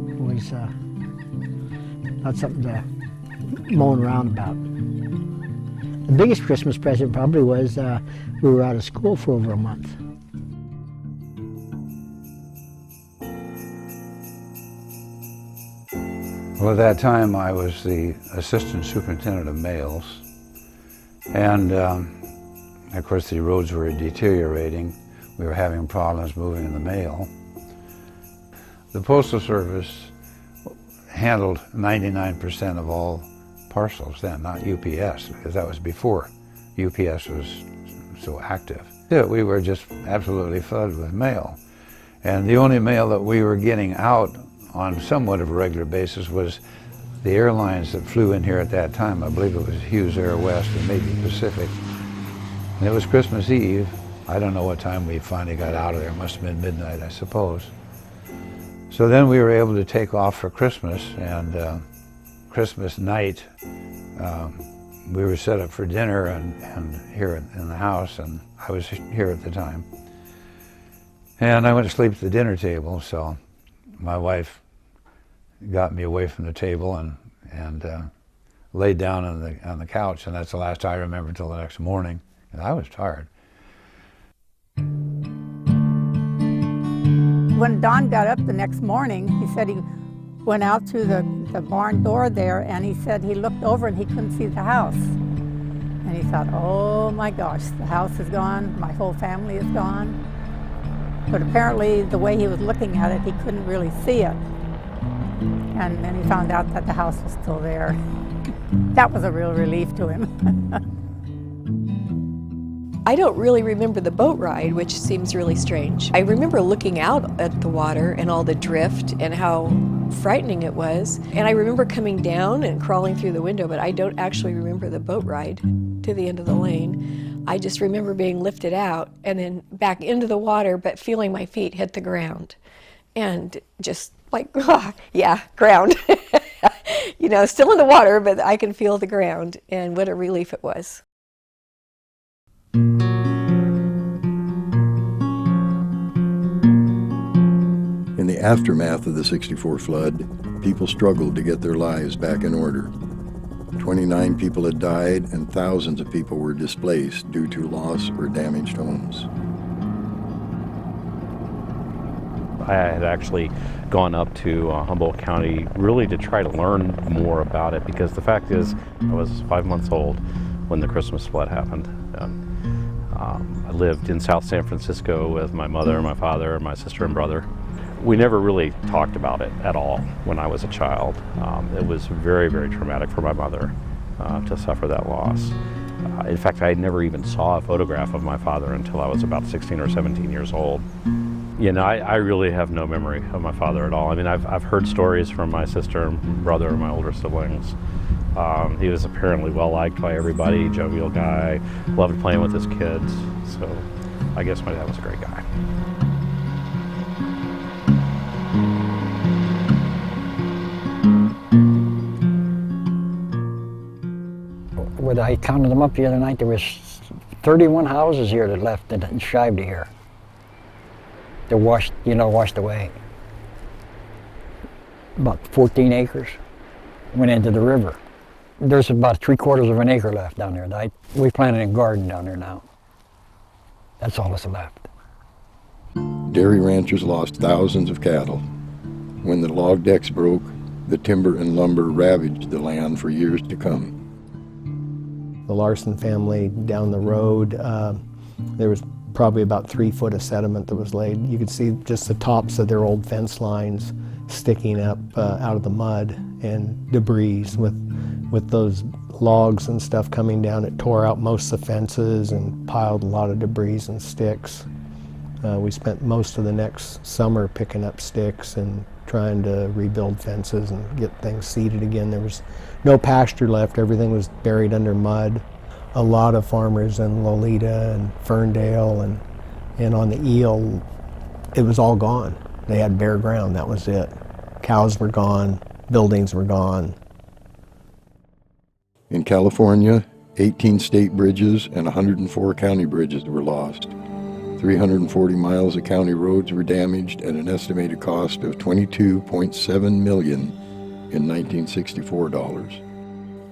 It was not something to moan around about. The biggest Christmas present probably was we were out of school for over a month. Well, at that time I was the assistant superintendent of mails, and of course the roads were deteriorating. We were having problems moving the mail. The Postal Service handled 99% of all parcels then, not UPS, because that was before UPS was so active. Yeah, we were just absolutely flooded with mail. And the only mail that we were getting out on somewhat of a regular basis was the airlines that flew in here at that time. I believe it was Hughes Air West and maybe Pacific. And it was Christmas Eve. I don't know what time we finally got out of there. It must have been midnight, I suppose. So then we were able to take off for Christmas, and Christmas night we were set up for dinner and here in the house, and I was here at the time. And I went to sleep at the dinner table, so my wife got me away from the table and laid down on the couch, and that's the last I remember until the next morning. And I was tired. When Don got up the next morning, he said he went out to the barn door there, and he said he looked over and he couldn't see the house. And he thought, oh my gosh, the house is gone, my whole family is gone. But apparently the way he was looking at it, he couldn't really see it. And then he found out that the house was still there. That was a real relief to him. I don't really remember the boat ride, which seems really strange. I remember looking out at the water and all the drift and how frightening it was. And I remember coming down and crawling through the window, but I don't actually remember the boat ride to the end of the lane. I just remember being lifted out and then back into the water, but feeling my feet hit the ground. And just like, yeah, ground. You know, still in the water, but I can feel the ground, and what a relief it was. In the aftermath of the '64 flood, people struggled to get their lives back in order. 29 people had died and thousands of people were displaced due to loss or damaged homes. I had actually gone up to Humboldt County really to try to learn more about it, because the fact is I was 5 months old when the Christmas flood happened. I lived in South San Francisco with my mother, my father, my sister and brother. We never really talked about it at all when I was a child. It was very, very traumatic for my mother to suffer that loss. In fact, I never even saw a photograph of my father until I was about 16 or 17 years old. You know, I really have no memory of my father at all. I mean, I've heard stories from my sister and brother and my older siblings. He was apparently well-liked by everybody, jovial guy, loved playing with his kids. So I guess my dad was a great guy. When I counted them up the other night, there was 31 houses here that left in Shively here. They're washed, washed away. About 14 acres went into the river. There's about 3/4 of an acre left down there. We planted a garden down there now. That's all that's left. Dairy ranchers lost thousands of cattle. When the log decks broke, the timber and lumber ravaged the land for years to come. The Larson family down the road, there was probably about 3 foot of sediment that was laid. You could see just the tops of their old fence lines sticking up out of the mud and debris with those logs and stuff coming down. It tore out most of the fences and piled a lot of debris and sticks. We spent most of the next summer picking up sticks and trying to rebuild fences and get things seeded again. There was no pasture left. Everything was buried under mud. A lot of farmers in Lolita and Ferndale and on the Eel, it was all gone. They had bare ground, that was it. Cows were gone, buildings were gone. In California, 18 state bridges and 104 county bridges were lost. 340 miles of county roads were damaged at an estimated cost of $22.7 million in 1964 dollars.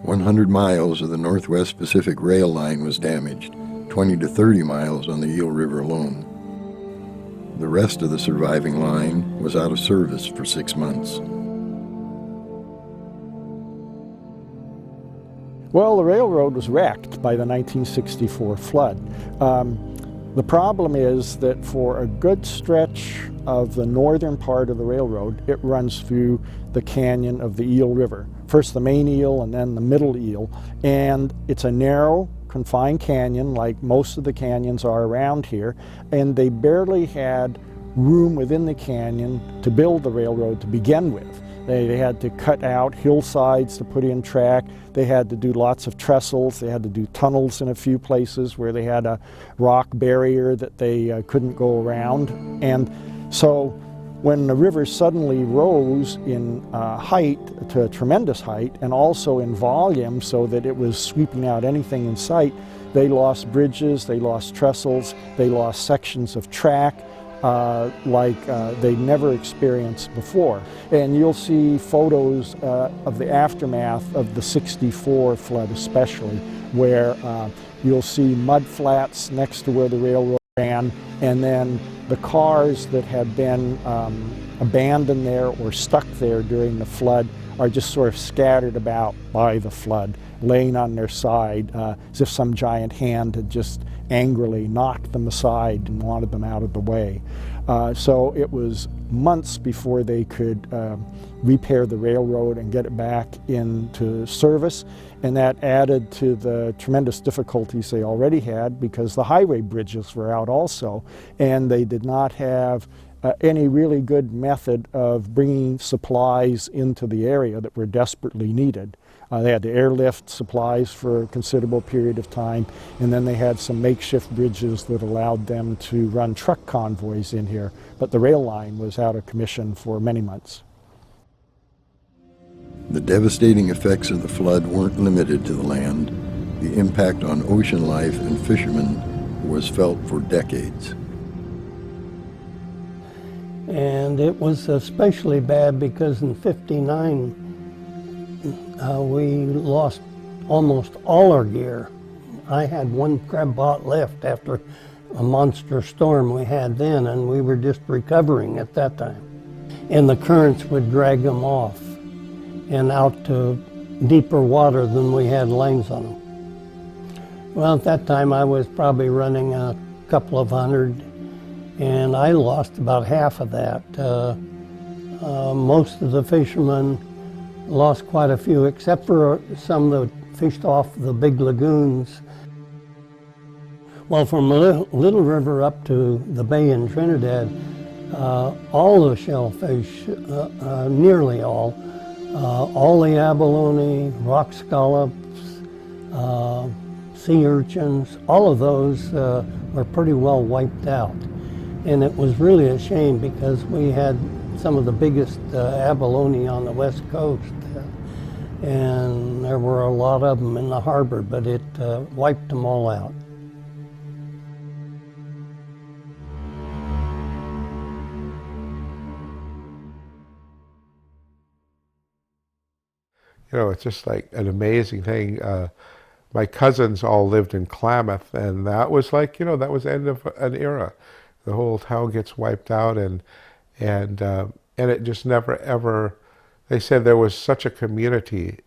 100 miles of the Northwest Pacific Rail line was damaged, 20 to 30 miles on the Eel River alone. The rest of the surviving line was out of service for 6 months. Well, the railroad was wrecked by the 1964 flood. The problem is that for a good stretch of the northern part of the railroad, it runs through the canyon of the Eel River. First the main Eel and then the middle Eel. And it's a narrow, confined canyon like most of the canyons are around here. And they barely had room within the canyon to build the railroad to begin with. They had to cut out hillsides to put in track. They had to do lots of trestles. They had to do tunnels in a few places where they had a rock barrier that they couldn't go around. And so when the river suddenly rose in height to a tremendous height and also in volume so that it was sweeping out anything in sight, they lost bridges, they lost trestles, they lost sections of track. Like they never experienced before. And you'll see photos of the aftermath of the '64 flood especially, where you'll see mud flats next to where the railroad ran, and then the cars that had been abandoned there or stuck there during the flood are just sort of scattered about by the flood, laying on their side as if some giant hand had just angrily knocked them aside and wanted them out of the way. So it was months before they could repair the railroad and get it back into service, and that added to the tremendous difficulties they already had because the highway bridges were out also, and they did not have any really good method of bringing supplies into the area that were desperately needed. They had to airlift supplies for a considerable period of time, and then they had some makeshift bridges that allowed them to run truck convoys in here, but the rail line was out of commission for many months. The devastating effects of the flood weren't limited to the land. The impact on ocean life and fishermen was felt for decades. And it was especially bad because in '59 we lost almost all our gear. I had one crab bot left after a monster storm we had then, and we were just recovering at that time. And the currents would drag them off and out to deeper water than we had lanes on them. Well, at that time I was probably running a couple of hundred, and I lost about half of that. Most of the fishermen lost quite a few, except for some that fished off the big lagoons. Well, from Little River up to the bay in Trinidad, all the shellfish, nearly all the abalone, rock scallops, sea urchins, all of those were pretty well wiped out. And it was really a shame because we had some of the biggest abalone on the west coast, and there were a lot of them in the harbor, but it wiped them all out. You know, it's just like an amazing thing. My cousins all lived in Klamath, and that was like, you know, that was the end of an era. The whole town gets wiped out, and it just never ever. They said there was such a community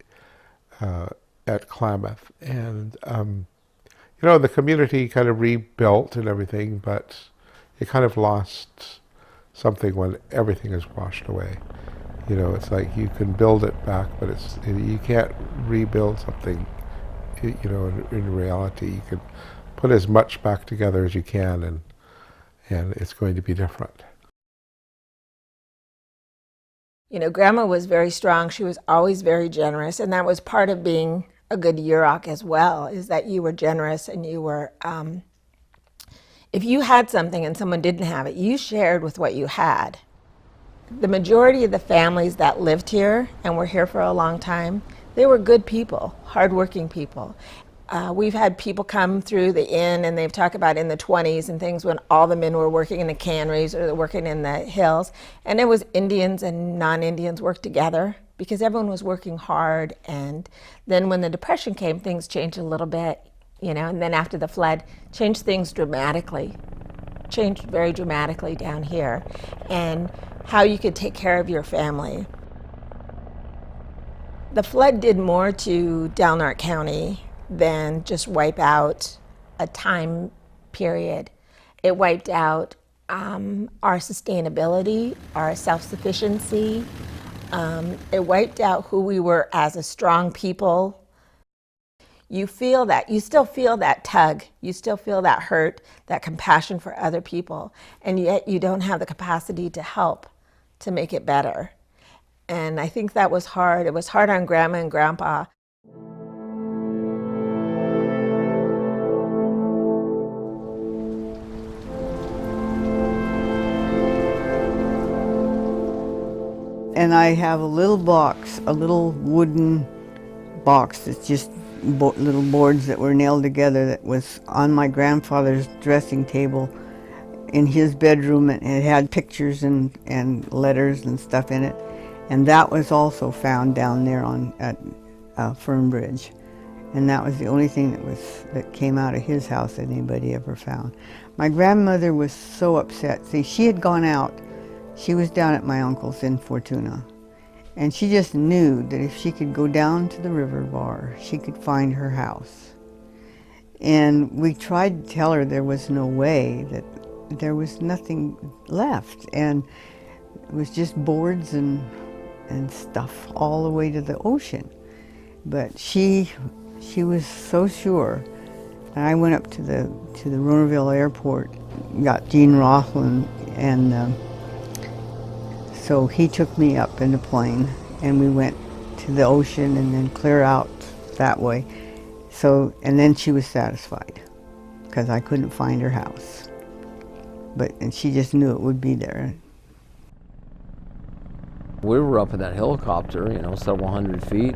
at Klamath, and you know, the community kind of rebuilt and everything, but it kind of lost something when everything is washed away. You know, it's like you can build it back, but you can't rebuild something. You know, in reality, you can put as much back together as you can, and it's going to be different. You know, Grandma was very strong. She was always very generous, and that was part of being a good Yurok as well, is that you were generous and you were, if you had something and someone didn't have it, you shared with what you had. The majority of the families that lived here and were here for a long time, they were good people, hardworking people. We've had people come through the inn, and they've talked about in the 20s and things when all the men were working in the canneries or working in the hills, and it was Indians and non-Indians worked together because everyone was working hard. And then when the Depression came, things changed a little bit, you know, and then after the flood, changed things dramatically, changed very dramatically down here, and how you could take care of your family. The flood did more to Dalnart County than just wipe out a time period. It wiped out our sustainability, our self-sufficiency. It wiped out who we were as a strong people. You feel that, you still feel that tug, you still feel that hurt, that compassion for other people, and yet you don't have the capacity to help to make it better. And I think that was hard. It was hard on Grandma and Grandpa. And I have a little box, a little wooden box that's just little boards that were nailed together that was on my grandfather's dressing table in his bedroom, and it had pictures and letters and stuff in it. And that was also found down there at Fernbridge. And that was the only thing that came out of his house that anybody ever found. My grandmother was so upset. See, she had gone out. She was down at my uncle's in Fortuna. And she just knew that if she could go down to the river bar, she could find her house. And we tried to tell her there was no way, that there was nothing left. And it was just boards and stuff all the way to the ocean. But she was so sure. And I went up to the Rohnaville airport, got Gene Rothland, and so he took me up in the plane, and we went to the ocean and then clear out that way. So, and then she was satisfied because I couldn't find her house. And she just knew it would be there. We were up in that helicopter, you know, several hundred feet,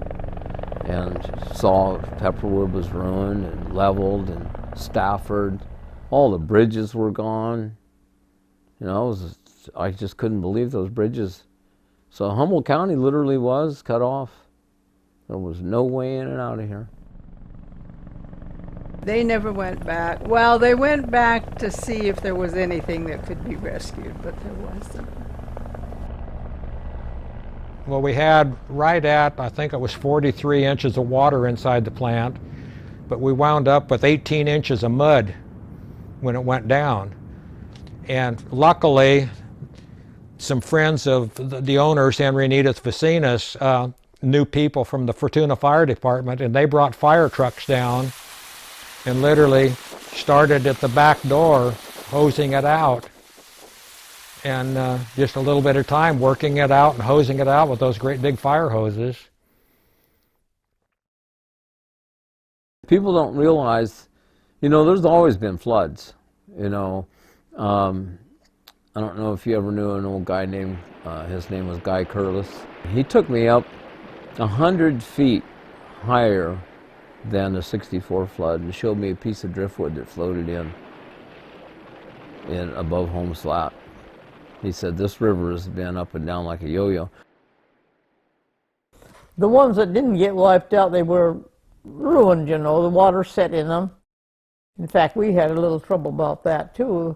and saw Pepperwood was ruined and leveled, and Stafford, all the bridges were gone. You know, I just couldn't believe those bridges. So Humboldt County literally was cut off. There was no way in and out of here. They never went back. Well, they went back to see if there was anything that could be rescued, but there wasn't. Well, we had right at, I think it was 43 inches of water inside the plant, but we wound up with 18 inches of mud when it went down. And luckily, some friends of the owners, Henry and Edith Vicinas, knew people from the Fortuna Fire Department, and they brought fire trucks down and literally started at the back door hosing it out. And just a little bit of time working it out and hosing it out with those great big fire hoses. People don't realize, you know, there's always been floods, you know. I don't know if you ever knew an old guy named, his name was Guy Curlis. He took me up 100 feet higher than the '64 flood and showed me a piece of driftwood that floated in above Holmes Flat. He said, this river has been up and down like a yo-yo. The ones that didn't get wiped out, they were ruined, you know, the water set in them. In fact, we had a little trouble about that too.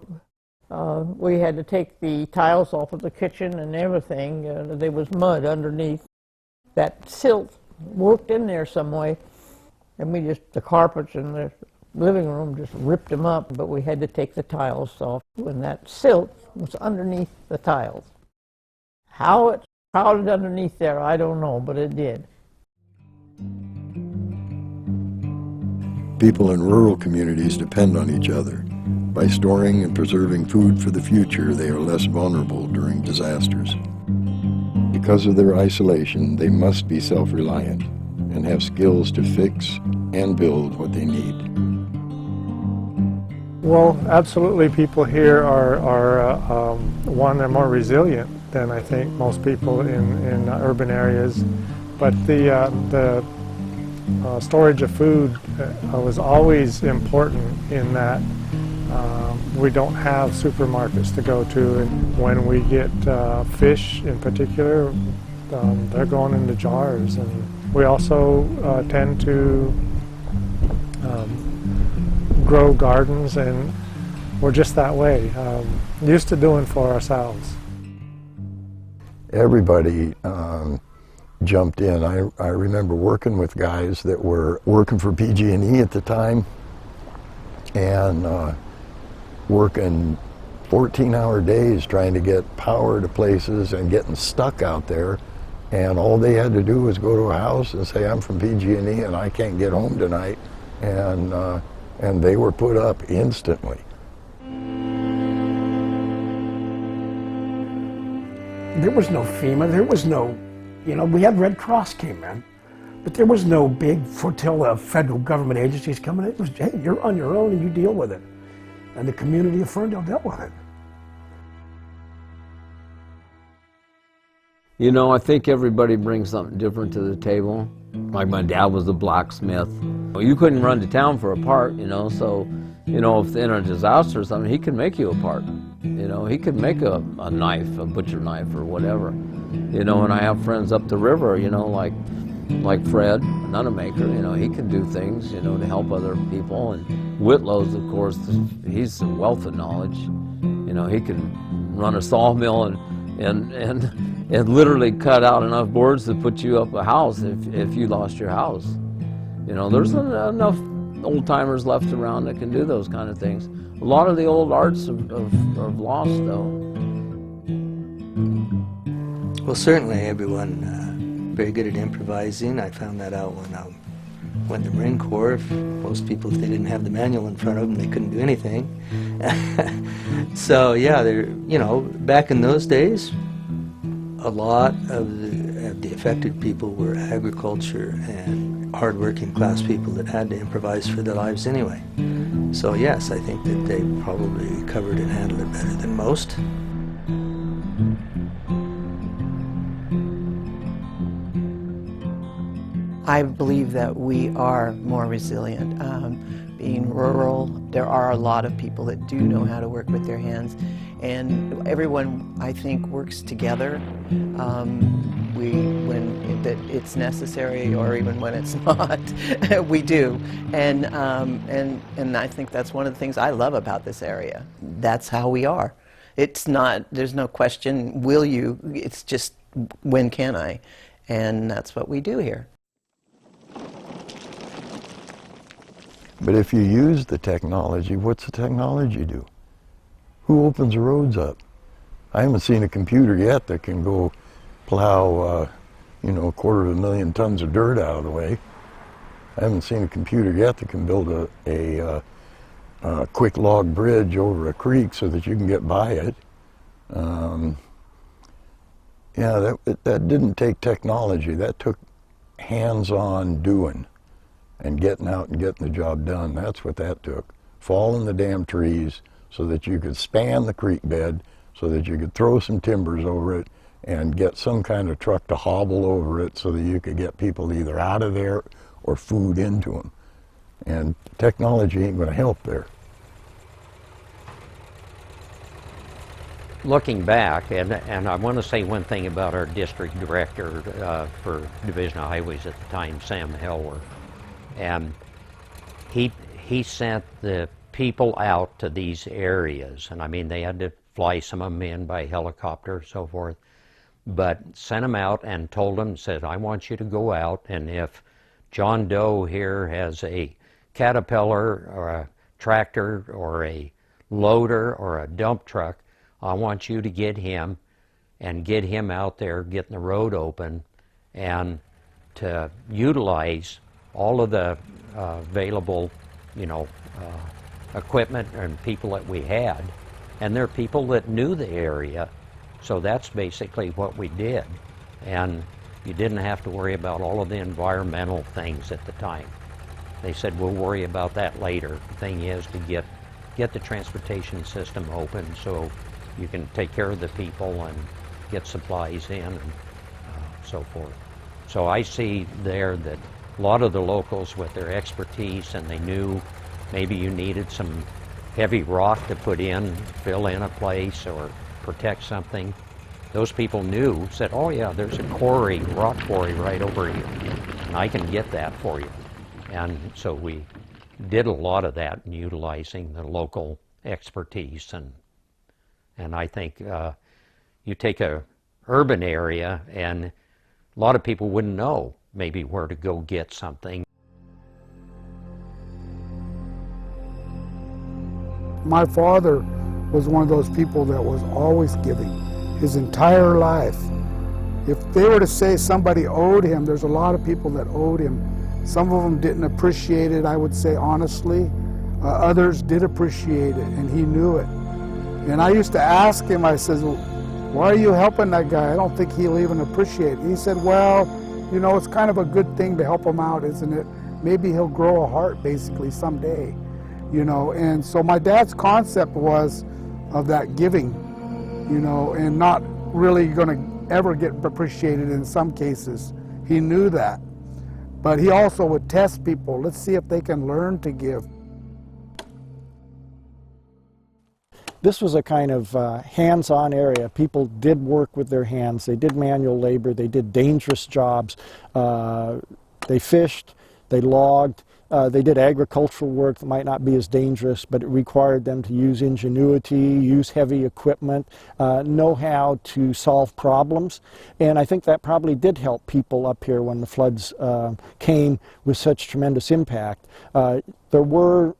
We had to take the tiles off of the kitchen and everything. There was mud underneath. That silt worked in there some way, and the carpets in the living room just ripped them up, but we had to take the tiles off when that silt was underneath the tiles. How it crowded underneath there, I don't know, but it did. People in rural communities depend on each other. By storing and preserving food for the future, they are less vulnerable during disasters. Because of their isolation, they must be self-reliant and have skills to fix and build what they need. Well, absolutely, people here are they're more resilient than I think most people in urban areas. But the storage of food was always important in that we don't have supermarkets to go to, and when we get fish in particular, they're going into jars. And we also tend to grow gardens, and we're just that way, used to doing for ourselves. Everybody jumped in. I remember working with guys that were working for PG&E at the time and working 14-hour days trying to get power to places and getting stuck out there. And all they had to do was go to a house and say, I'm from PG&E and I can't get home tonight. And they were put up instantly. There was no FEMA, there was no, we had Red Cross came in, but there was no big flotilla of federal government agencies coming in. It was, hey, you're on your own and you deal with it. And the community of Ferndale dealt with it. I think everybody brings something different to the table. Like my dad was a blacksmith. You couldn't run to town for a part, so, if in a disaster or something, he could make you a part. He could make a knife, a butcher knife or whatever. And I have friends up the river, like Fred, another maker, he can do things, to help other people. And Whitlow's, of course, he's a wealth of knowledge. He can run a sawmill and literally cut out enough boards to put you up a house if you lost your house. There's enough old-timers left around that can do those kind of things. A lot of the old arts have lost, though. Well, certainly everyone very good at improvising. I found that out when I went to the Marine Corps. Most people, if they didn't have the manual in front of them, they couldn't do anything. So yeah, back in those days, a lot of the affected people were agriculture and hard-working class people that had to improvise for their lives anyway. So yes, I think that they probably covered and handled it better than most. I believe that we are more resilient. Being rural, there are a lot of people that do know how to work with their hands, and everyone, I think, works together. When it's necessary, or even when it's not, we do. And I think that's one of the things I love about this area. That's how we are. It's not. There's no question. Will you? It's just when can I? And that's what we do here. But if you use the technology, what's the technology do? Who opens the roads up? I haven't seen a computer yet that can go plow, 250,000 tons of dirt out of the way. I haven't seen a computer yet that can build a quick log bridge over a creek so that you can get by it. That didn't take technology. That took hands-on doing and getting out and getting the job done. That's what that took. Falling the damn trees so that you could span the creek bed, so that you could throw some timbers over it and get some kind of truck to hobble over it so that you could get people either out of there or food into them. And technology ain't going to help there. Looking back, and I want to say one thing about our district director for Division of Highways at the time, Sam Helwer. And he sent the people out to these areas, and I mean they had to fly some of them in by helicopter and so forth, but sent them out and told them, said, I want you to go out, and if John Doe here has a Caterpillar or a tractor or a loader or a dump truck, I want you to get him and get him out there getting the road open and to utilize all of the available, equipment and people that we had. And they're people that knew the area. So that's basically what we did. And you didn't have to worry about all of the environmental things at the time. They said, we'll worry about that later. The thing is to get the transportation system open so you can take care of the people and get supplies in and so forth. So I see there that a lot of the locals with their expertise, and they knew maybe you needed some heavy rock to put in, fill in a place or protect something. Those people knew, said, oh yeah, there's a quarry, rock quarry right over here, and I can get that for you. And so we did a lot of that in utilizing the local expertise. And I think you take a urban area and A lot of people wouldn't know maybe where to go get something. My father was one of those people that was always giving his entire life. If they were to say somebody owed him, there's a lot of people that owed him. Some of them didn't appreciate it, I would say honestly. Others did appreciate it, and he knew it. And I used to ask him, I said, why are you helping that guy? I don't think he'll even appreciate it. He said, well, you know, it's kind of a good thing to help him out, isn't it? Maybe he'll grow a heart, basically, someday. You know, and so my dad's concept was of that giving, you know, and not really going to ever get appreciated in some cases. He knew that. But he also would test people. Let's see if they can learn to give. This was a kind of hands-on area. People did work with their hands. They did manual labor. They did dangerous jobs. They fished. They logged. They did agricultural work that might not be as dangerous, but it required them to use ingenuity, use heavy equipment, know how to solve problems. And I think that probably did help people up here when the floods came with such tremendous impact. There were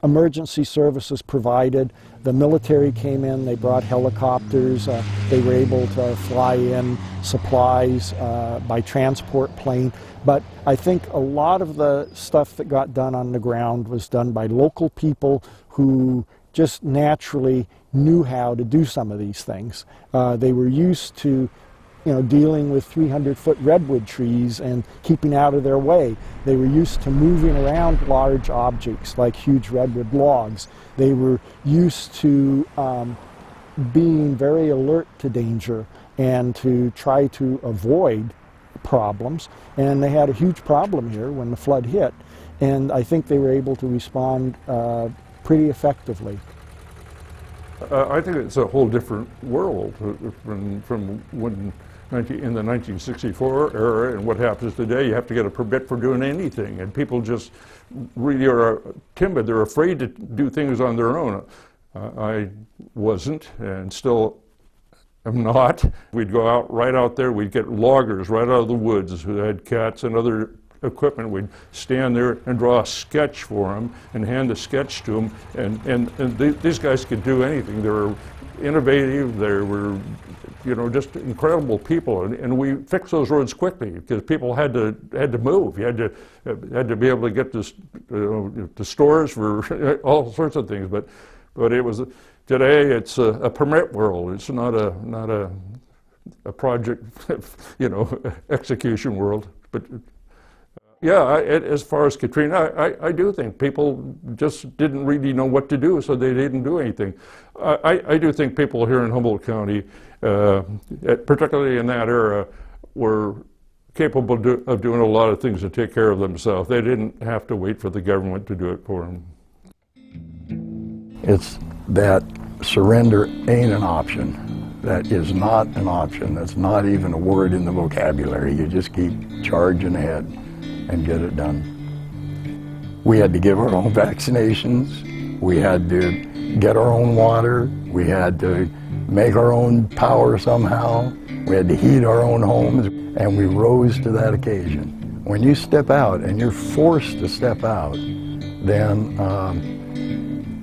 emergency services provided. The military came in, they brought helicopters, they were able to fly in supplies by transport plane. But I think a lot of the stuff that got done on the ground was done by local people who just naturally knew how to do some of these things. They were used to, you know, dealing with 300-foot redwood trees and keeping out of their way. They were used to moving around large objects like huge redwood logs. They were used to being very alert to danger and to try to avoid problems. And they had a huge problem here when the flood hit. And I think they were able to respond pretty effectively. I think it's a whole different world from when in the 1964 era and what happens today. You have to get a permit for doing anything, and people just really are timid. They're afraid to do things on their own. I wasn't, and still am not. We'd go out right out there. We'd get loggers right out of the woods who had cats and other equipment. We'd stand there and draw a sketch for them and hand the sketch to them. And these guys could do anything. They were innovative. They were, you know, just incredible people. And we fixed those roads quickly because people had to move. You had to be able to get to stores for all sorts of things. But it was today. It's a permit world. It's not a project, you know, execution world. But yeah, as far as Katrina, I do think people just didn't really know what to do, so they didn't do anything. I do think people here in Humboldt County, particularly in that era, were capable of doing a lot of things to take care of themselves. They didn't have to wait for the government to do it for them. It's that surrender ain't an option. That is not an option. That's not even a word in the vocabulary. You just keep charging ahead and get it done. We had to give our own vaccinations. We had to get our own water. We had to make our own power somehow. We had to heat our own homes, and we rose to that occasion. When you step out, and you're forced to step out, then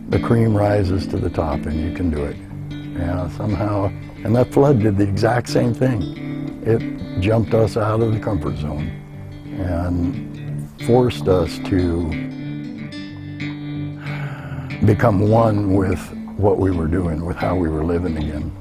the cream rises to the top, and you can do it. Yeah, somehow, and that flood did the exact same thing. It jumped us out of the comfort zone and forced us to become one with what we were doing, with how we were living again.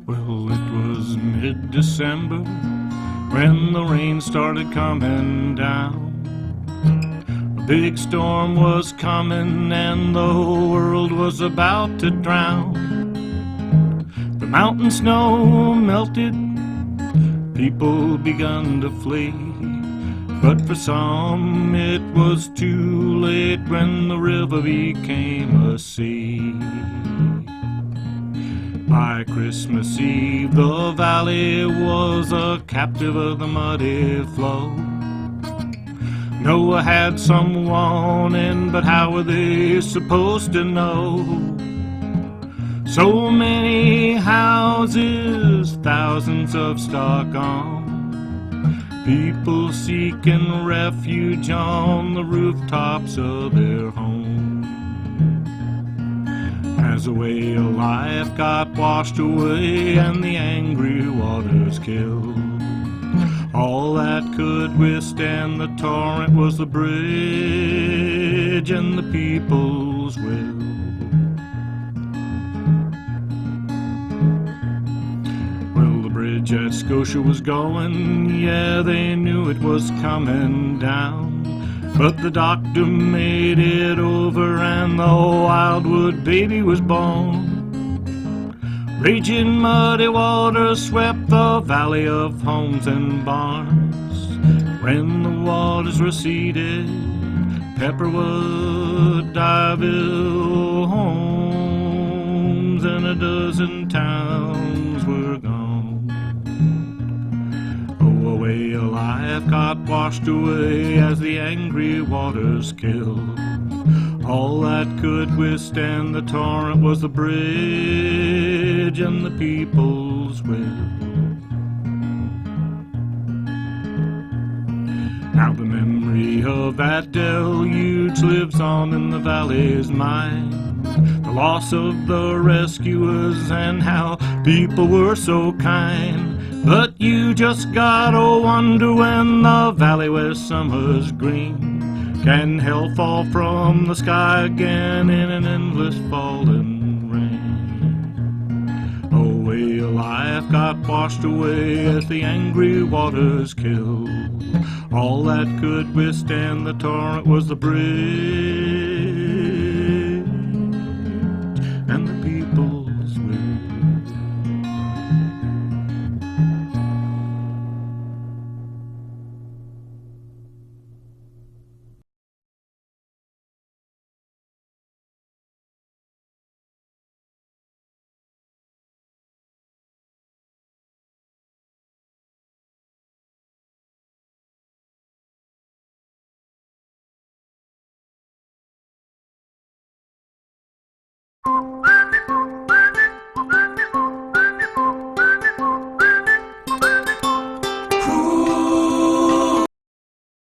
Well, it was mid-December when the rain started coming down. A big storm was coming and the whole world was about to drown. The mountain snow melted, people begun to flee, but for some it was too late when the river became a sea. By Christmas Eve the valley was a captive of the muddy flow. Noah had some warning, but how were they supposed to know? So many houses, thousands of stock on, people seeking refuge on the rooftops of their homes. As a way of life got washed away and the angry waters killed, all that could withstand the torrent was the bridge and the people's will. Well, the bridge at Scotia was going, yeah, they knew it was coming down. But the doctor made it over and the Wildwood baby was born. Raging muddy waters swept the valley of homes and barns. When the waters receded, Pepperwood, Dyerville, Holmes, and a dozen towns were gone. Oh, a way of life got washed away as the angry waters killed. All that could withstand the torrent was the bridge and the people's will. Now the memory of that deluge lives on in the valley's mind. The loss of the rescuers and how people were so kind. But you just gotta wonder when the valley where summer's green, can hell fall from the sky again in an endless falling rain? Oh, way of life got washed away as the angry waters killed. All that could withstand the torrent was the bridge